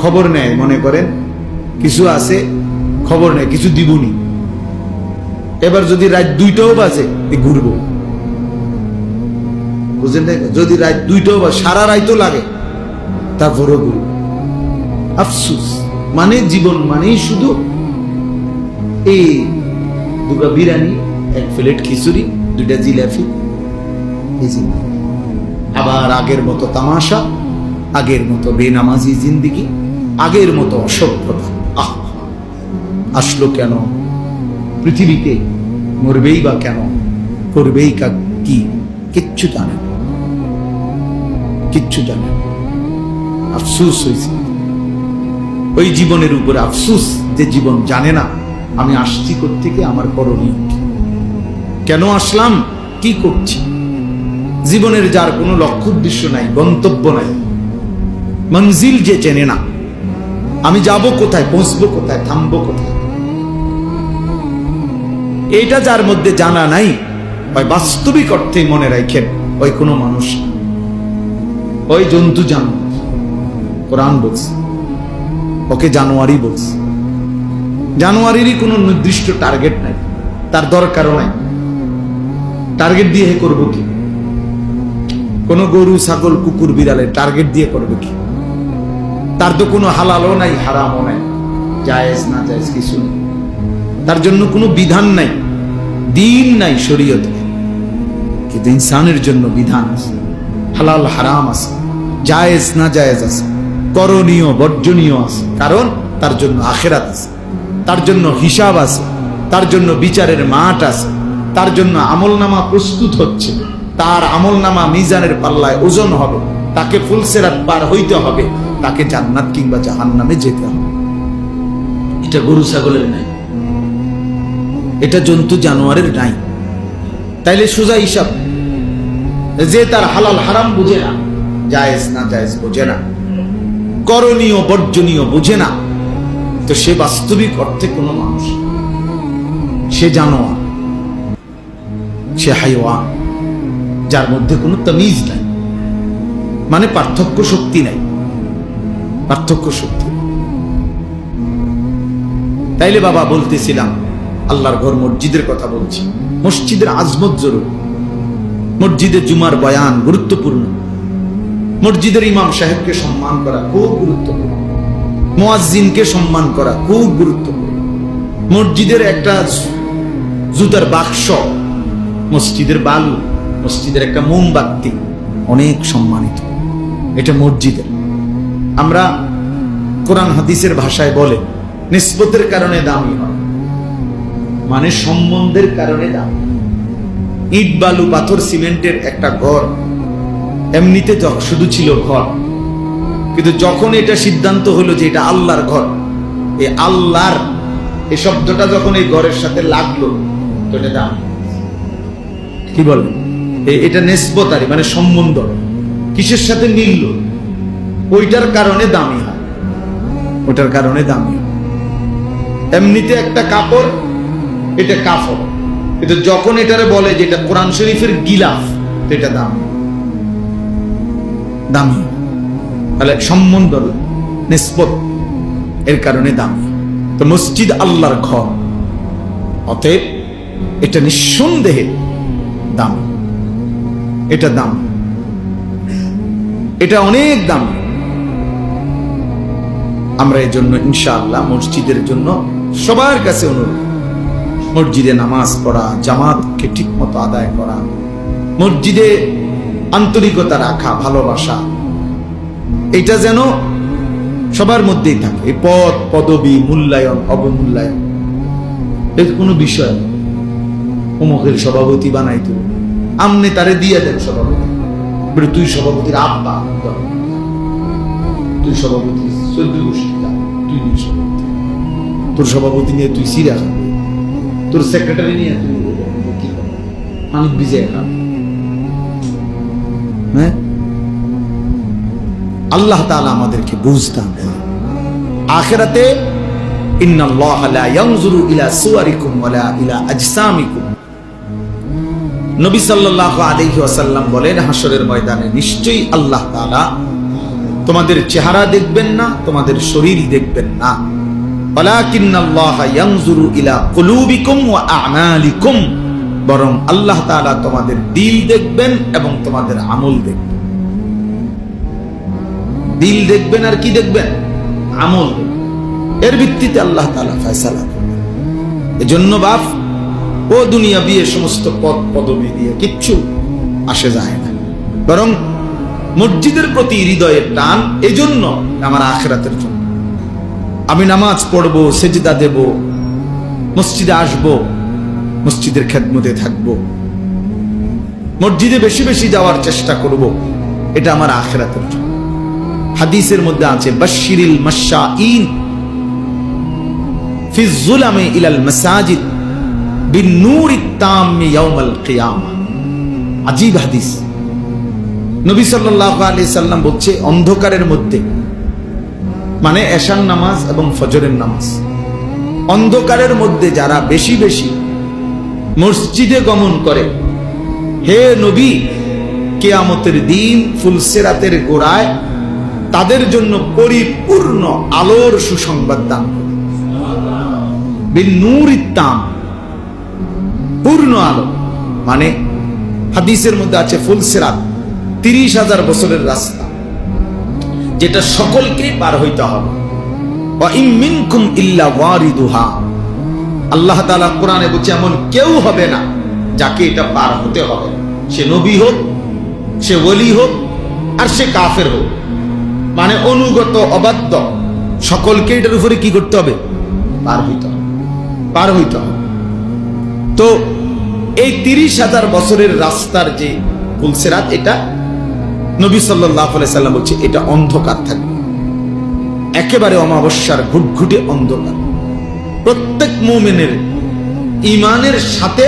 Speaker 1: খবর নেয়, মনে করেন কিছু আছে, খবর নেয়, কিছু দিবনি। এবার যদি রাত 2টাও বাজে ঘুরবো, বুঝেন না? যদি রাত 2টা বা সারা রাতও লাগে তারপরেও করি। আফসুস মানে জীবন মানেই শুধু এই 2টা বিরিয়ানি, 1 প্লেট খিচুড়ি, 2টা জিলাপি, এই যে। আবার আগের মতো তামাশা, আগের মতো বেনামাজি জিন্দিগি, আগের মতো অসভ্যতা। আসলো কেন পৃথিবীতে? মরবেই বা কেন? করবেই কি? কিচ্ছু জানে না, কিচ্ছু জানে না। আফসুস হয়েছে ওই জীবনের উপরে, আফসুস যে জীবন জানে না আমি আসছি কোত্থেকে, আমার করণীয় কি, কেন আসলাম, কি করছি। জীবনের যার কোনো লক্ষ্য উদ্দেশ্য নাই, গন্তব্য নাই, মঞ্জিল যে চেনে না, আমি যাব কোথায়, পৌঁছবো কোথায়, থামবো কোথায়, এটা যার মধ্যে জানা নাই, ওই বাস্তবিক অর্থে মনে রাখেন ওই কোনো মানুষ, ওই জন্তু জানোয়ার। কোরআন বলছে ওকে জানোয়ারই বলছে। জানোয়ারেরই কোনো নির্দিষ্ট টার্গেট নাই, তার দরকারও নাই। টার্গেট দিয়ে করবো কি? কোন গরু, ছাগল, কুকুর, বিড়ালের টার্গেট দিয়ে করবে কি? তার তো কোনো হালালও নাই, হারামও নাই, জায়েজ না জায়েজ কিছু নেই। তার জন্য কোনো বিধান নাই, দিন নাই শরীয়তে। কিন্তু ইনসানের জন্য বিধান আছে, হালাল হারাম আছে, জায়েজ না জায়েজ আছে, করণীয় বর্জনীয় আছে। কারণ তার জন্য আখিরাত আছে, তার জন্য হিসাব আছে, তার জন্য বিচারের মাঠ আছে, তার জন্য আমলনামা প্রস্তুত হচ্ছে, তার আমলনামা মিজানের পাল্লায় ওজন হবে, তাকে ফুলসেরাত পার হইতে হবে, তাকে জান্নাত কিংবা জাহান্নামে যেতে হবে। এটা গরু ছাগলের নাই, এটা জন্তু জানোয়ারের নাই। তাইলে সোজা হিসাব, যে তার হালাল হারাম বুঝে না, জায়েজ না জায়েজ বুঝে না, করণীয় বর্জনীয় বুঝে না, তো সে বাস্তবিক অর্থে কোনো মানুষ, সে জানোয়ার, সে হাইওয়ান, যার মধ্যে কোনো তামিজ নাই, মানে পার্থক্য শক্তি নাই, পার্থক্য শক্তি। তাইলে বাবা বলতেছিলাম আল্লাহর ঘর মসজিদের কথা বলছি। মসজিদের আজমত জরুরি, মসজিদে জুমার বয়ান গুরুত্বপূর্ণ, মসজিদের ইমাম সাহেবকে সম্মান করা খুব গুরুত্বপূর্ণ, মুয়াজ্জিনকে সম্মান করা খুব গুরুত্বপূর্ণ। মসজিদের একটা জুতার বাক্স, মসজিদের বালু, মসজিদের একটা মোমবাতি অনেক সম্মানিত, এটা মসজিদের। আমরা কোরআন হাদিসের ভাষায় বলে নিসবতের কারণে দামি হয়, মানে সম্বন্ধের কারণে দামি। ইট বালু পাথর সিমেন্টের একটা ঘর এমনিতে শুধু ছিল ঘর, কিন্তু যখন এটা সিদ্ধান্ত হলো যে এটা আল্লাহর ঘর, এই আল্লাহর এই শব্দটা যখন এই ঘরের সাথে লাগলো তো এটা দাম। কি বলেন? এটা নিসবতারি, মানে সম্বন্ধ কিসের সাথে মিলল, ওইটার কারণে দামি হয়, ওইটার কারণে দামি হয়। এমনিতে একটা কাপড়, এটা কাপড়, কিন্তু যখন এটারে বলে যে এটা কোরআন শরীফের গিলাফ, তো এটা দামি, দামি। তাহলে সম্বন্ধ নিসবত এর কারণে দামি। তো মসজিদ আল্লাহর ঘর, অতএব এটা নিঃসন্দেহে দাম, এটা দাম, এটা অনেক দাম। আমরা এই জন্য ইনশাআল্লাহ মসজিদের জন্য সবার কাছে অনুরোধ, মসজিদে নামাজ পড়া, জামাতকে ঠিক মতো আদায় করা, মসজিদে আন্তরিকতা রাখা, ভালোবাসা, এটা যেন সবার মধ্যেই থাকে। এই পদ পদবী, মূল্যায়ন অবমূল্যায়ন এর কোনো বিষয়, অমুকের সভাপতি বানাইতো, আমনে তারে দিয়ে দেন সভাপতি, তুই সভাপতির আব্বা, তুই সভাপতি 14 গোষ্ঠী, তুই নিয়ে সভাপতি, তোর সভাপতি নিয়ে তুই সিরা খাবি, তোর সেক্রেটারি নিয়ে তুই কি খাবি, আমি বিজয় খাবি। হ্যাঁ, আল্লাহ তাআলা আমাদেরকে বুঝতাম। আখিরাতে ইন্নাল্লাহা লা ইয়ানজুরু ইলা সুওয়ারিকুম ওয়ালা ইলা আজসামিকুম, নবী সাল্লাল্লাহু আলাইহি ওয়াসাল্লাম বলেন হাসরের ময়দানে নিশ্চয়ই আল্লাহ তাআলা তোমাদের চেহারা দেখবেন না, তোমাদের শরীর দেখবেন না, ওয়ালাকিন্নাল্লাহা ইয়ানজুরু ইলা কুলুবিকুম ওয়া আমালিকুম, বরং আল্লাহ তাআলা তোমাদের দিল দেখবেন এবং তোমাদের আমল দেখবেন। দিল দেখবেন আর কি দেখবেন? আমল দেখবেন। এর ভিত্তিতে আল্লাহ তাআলা ফয়সালা করবেন। এজন্য বাপ ও দুনিয়া বিয়ে সমস্ত পদ পদবি দিয়ে কিচ্ছু আসে যায় না, বরং মসজিদের প্রতি হৃদয়ের টান। এজন্য আমার আখিরাতের জন্য আমি নামাজ পড়বো, সেজদা দেব, মসজিদে আসব, মসজিদের খেদমতে থাকব, মসজিদে বেশি বেশি যাওয়ার চেষ্টা করব। এটা আমার আখিরাতের জন্য। হাদিসের মধ্যে আছে বাশশিরিল মাশাঈন ফি যুলামি ইলাল মাসাজিদ বিন-নূরিত তাম্মি ইয়াউমাল কিয়ামা। আজীব হাদিস। নবী সাল্লাল্লাহু আলাইহি সাল্লাম বলছে, অন্ধকারের মধ্যে, মানে এশার নামাজ এবং ফজরের নামাজ, অন্ধকারের মধ্যে যারা বেশি বেশি মসজিদে গমন করে, হে নবী, কিয়ামতের দিন ফুলসিরাতের গোড়ায় তাদের জন্য পরিপূর্ণ আলোর সুসংবাদ দান করবে। বিন-নূরিত তাম, পূর্ণ আলো। মানে হাদিসের মধ্যে আছে ফুলসিরাত 30,000 বছরের রাস্তা, যেটা সকলকে পার হইতে হবে। ওয়া ইম মিনকুম ইল্লা ওয়ারিদুহা, আল্লাহ তাআলা কোরআনে বলছে এমন কেউ হবে না যাকে এটা পার হতে হবে। সে নবী হোক, সে ওলি হোক, আর সে কাফের হোক, মানে অনুগত অবাধ্য, সকলকে এটার উপরে কি করতে হবে? পার হইতে হবে, পার হইতে হবে। তো এই 30,000 বছরের রাস্তার যে ফুলসিরাত, এটা নবী সাল্লাল্লাহু আলাইহি সাল্লাম বলছে এটা অন্ধকার থাকবে, একেবারে অমাবস্যার ঘুটঘুটে অন্ধকার। প্রত্যেক মুমিনের ঈমানের সাথে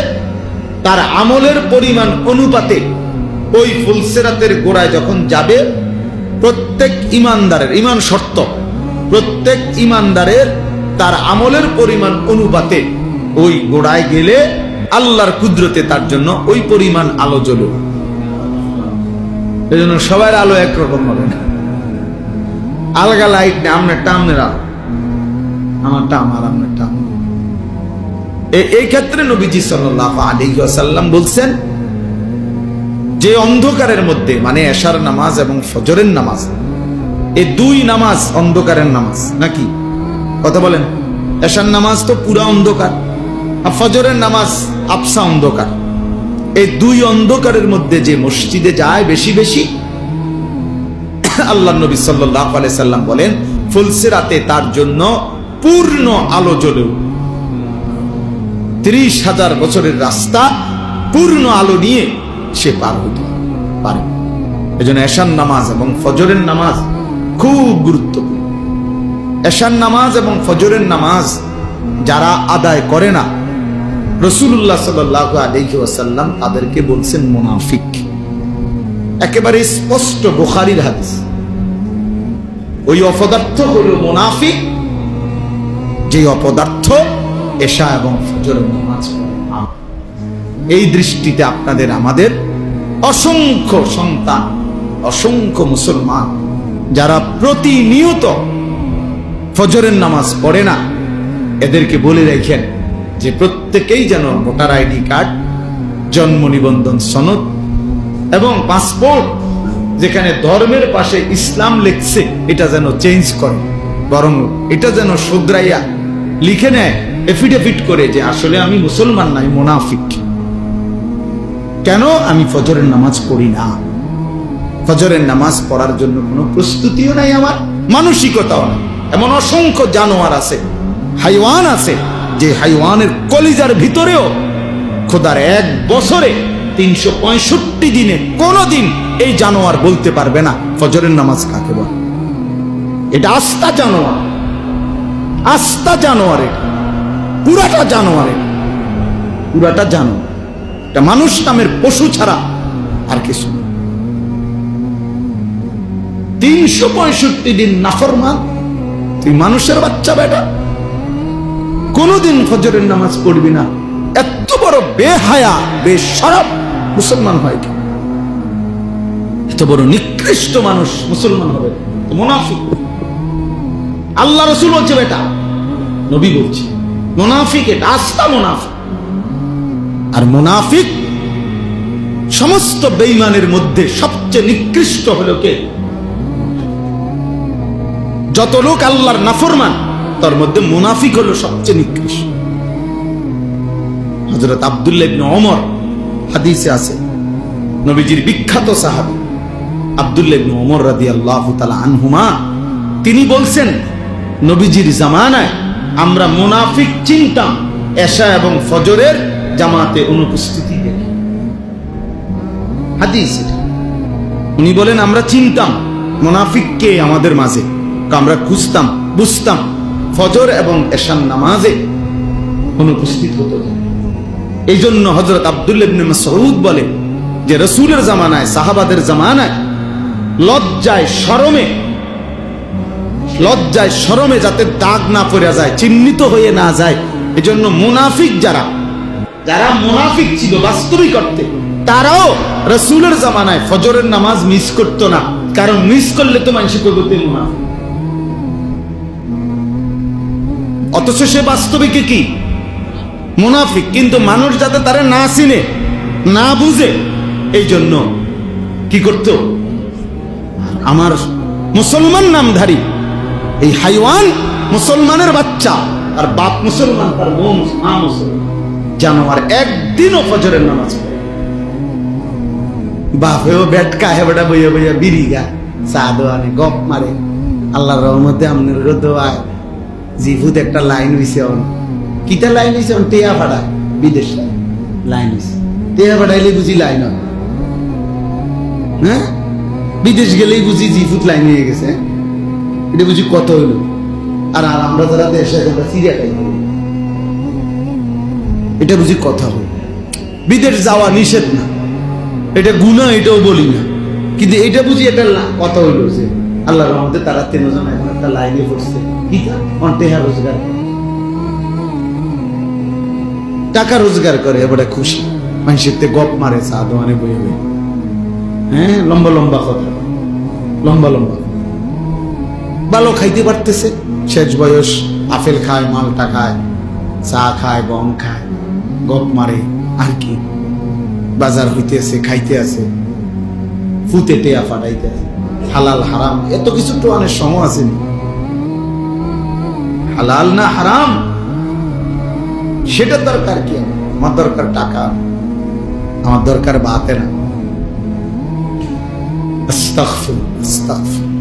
Speaker 1: তার আমলের পরিমাণ অনুপাতে ওই ফুলসিরাতের গোড়ায় যখন যাবে, প্রত্যেক ঈমানদারের, ঈমান শর্ত, প্রত্যেক ঈমানদারের তার আমলের পরিমাণ অনুপাতে ওই গোড়ায় গেলে আল্লাহর কুদরতে তার জন্য ওই পরিমাণ আলো জ্বলবে। এজন্য সবার আলো একরকম হবে না, আলগা লাইট নেই। আপনার টামের আলো, আমারটা আমার, আপনারটা। এই ক্ষেত্রে নবীজি সাল্লাল্লাহু আলাইহি ওয়াসাল্লাম বলছেন যে অন্ধকারের মধ্যে, মানে এশার নামাজ এবং ফজরের নামাজ, এই দুই নামাজ অন্ধকারের নামাজ নাকি? কথা বলেন। এশার নামাজ তো পুরা অন্ধকার, আর ফজরের নামাজ আবসা অন্ধকার। এই দুই অন্ধকারের মধ্যে যে মসজিদে যায় বেশি বেশি, আল্লাহ নবী সাল্লাল্লাহু আলাইহি সাল্লাম বলেন ফুলসিরাতে তার জন্য পূর্ণ আলো জ্বলে। 30,000 বছরের রাস্তা পূর্ণ আলো নিয়ে সে পার হতে পারে। এজন্য এশার নামাজ এবং ফজরের নামাজ খুব গুরুত্বপূর্ণ। এশার নামাজ এবং ফজরের নামাজ যারা আদায় করে না, রাসূলুল্লাহ সাল্লাল্লাহু আলাইহি ওয়াসাল্লাম তাদেরকে বলছেন মুনাফিক। একেবারে স্পষ্ট বুখারীর হাদিস। ওই অপদার্থ হলো মুনাফিক, যে অপদার্থ এশা এবং ফজরের নামাজ পড়ে। এই দৃষ্টিতে আপনাদের আমাদের অসংখ্য সন্তান, অসংখ্য মুসলমান যারা প্রতিনিয়ত ফজরের নামাজ পড়ে না, এদেরকে বলে রাখেন যে প্রত্যেকেই যেন ভোটার আইডি কার্ড, জন্ম নিবন্ধন সনদ এবং পাসপোর্ট, যেখানে ধর্মের পাশে ইসলাম লিখছে, এটা যেন চেঞ্জ করে, বরং এটা যেন শুধরাইয়া লিখে নেয়, এফিডেভিট করে যে আসলে আমি মুসলমান নাই, মুনাফিক। কেন? আমি ফজরের নামাজ পড়ি না, ফজরের নামাজ পড়ার জন্য কোনো প্রস্তুতিও নাই, আমার মানসিকতাও নাই। এমন অসংখ্য জানোয়ার আছে, হাইওয়ান আছে, যে হাইওয়ানের কলিজার ভিতরেও খোদার এক বছরে 365 দিনে কোনদিন এই জানোয়ার বলতে পারবে না ফজরের নামাজ কাকে বলে। এটা আস্তা জানোয়ার, আস্তা জানোয়ারের, পুরাটা জানোয়ারের, পুরাটা জানোয়ার। এটা মানুষ নামের পশু ছাড়া আর কিছু না। 365 দিন নাফরমান, তুই মানুষের বাচ্চা বেটা, কোনদিন ফজরের নামাজ পড়বি না। এত বড় বেহায়া, বেশরম মুসলমান হয় কি? এত বড় নিকৃষ্ট মানুষ মুসলমান হবে? মুনাফিক। আল্লাহ রাসূল বলছে বেটা, নবী বলছে মুনাফিক, এটা আস্তা মুনাফিক। আর মুনাফিক সমস্ত বেঈমানের মধ্যে সবচেয়ে নিকৃষ্ট হলো কে? যত লোক আল্লাহর নাফরমান তার মধ্যে মুনাফিক হলো সবচেয়ে নিকৃষ্ট। হযরত আব্দুল্লাহ ইবনে ওমর হাদিসে আছে, নবীজির বিখ্যাত সাহাবী আব্দুল্লাহ ইবনে ওমর রাদিয়াল্লাহু তাআলা আনহুমা, তিনি বলছেন নবীজির জামানায় আমরা মুনাফিক চিনতাম এশা এবং ফজরের জামাতে অনুপস্থিতি দেখে। হাদিস এটা। উনি বলেন আমরা চিনতাম মুনাফিক কে আমাদের মাঝে, আমরা খুঁজতাম বুঝতাম ফজর এবং এশার নামাজে অনুপস্থিত হতো। এই জন্য হযরত আব্দুল্লাহ ইবনে মাসউদ বলে যে রাসূলের জামানায়, সাহাবাদের জামানায় লজ্জায় শরমে যাতে দাগ না পড়ে যায়, চিহ্নিত হয়ে না যায়, এজন্য মুনাফিক যারা মুনাফিক ছিল বাস্তবিক অর্থে, তারাও রাসূলের জামানায় ফজরের নামাজ মিস করতো না, কারণ মিস করলে তো মানুষ কইতে মুনাফিক। অথচ সে বাস্তবিকে কি? মুনাফিক। কিন্তু মানুষ যাতে তারা না চিনে না বুঝে, এই জন্য কি করত? আমার মুসলমান নামধারী এই হাইওয়ান মুসলমানের বাচ্চা, আর বাপ মুসলমান, তার মা মুসলমান, জানোয়ার একদিনও ফজরের নামাজ পড়ে। বাপেও বেটকা হেবটা বইয়া বইয়া বিড়ি গায়, চা দোয়ানে গপ মারে। আল্লাহর রহমতে আমনের দোয়ায় জিভুত একটা লাইন হইছে। কিটা লাইন হইছে? টেয়া ভাড়ায় বিদেশ লাইন হইছে। টেয়া ভাড়াইলে বুঝি লাইন হয়? হ্যাঁ, বিদেশ গেলেই বুঝি জিভুত লাইন হয়ে গেছে। এটা বুঝি কত হইল? আর আমরা যারা দেশে সিরিয়া খাই, এটা বুঝি কথা হইল? বিদেশ যাওয়া নিষেধ না, এটা গুনাহ, এটাও বলি না, কিন্তু এটা বুঝি এটা কথা হইল যে আল্লাহর রহমতে তারা 3 জন এখন একটা লাইনে পড়ছে। টাকা রোজগার করে, এবারে খুশি, মানুষের গপ মারে, চা দোয়ানে বইয়ে বই। হ্যাঁ, লম্বা লম্বা কথা, লম্বা লম্বা, ভালো খাইতে পারতেছে, শেষ বয়স, আপেল খায়, মালটা খায়, চা খায়, গম খায়, গপ মারে, আর কি বাজার হইতেছে, খাইতে আছে, ফুতে টেয়া ফাটাইতে আছে। হালাল হারাম এত কিছু তো অনেক সময় আছে, হালাল না হারাম সেটা দরকার কি? আমার দরকার টাকা, আমার দরকার বাতে না। আস্তাগফিরুল্লাহ, আস্তাগফিরুল্লাহ।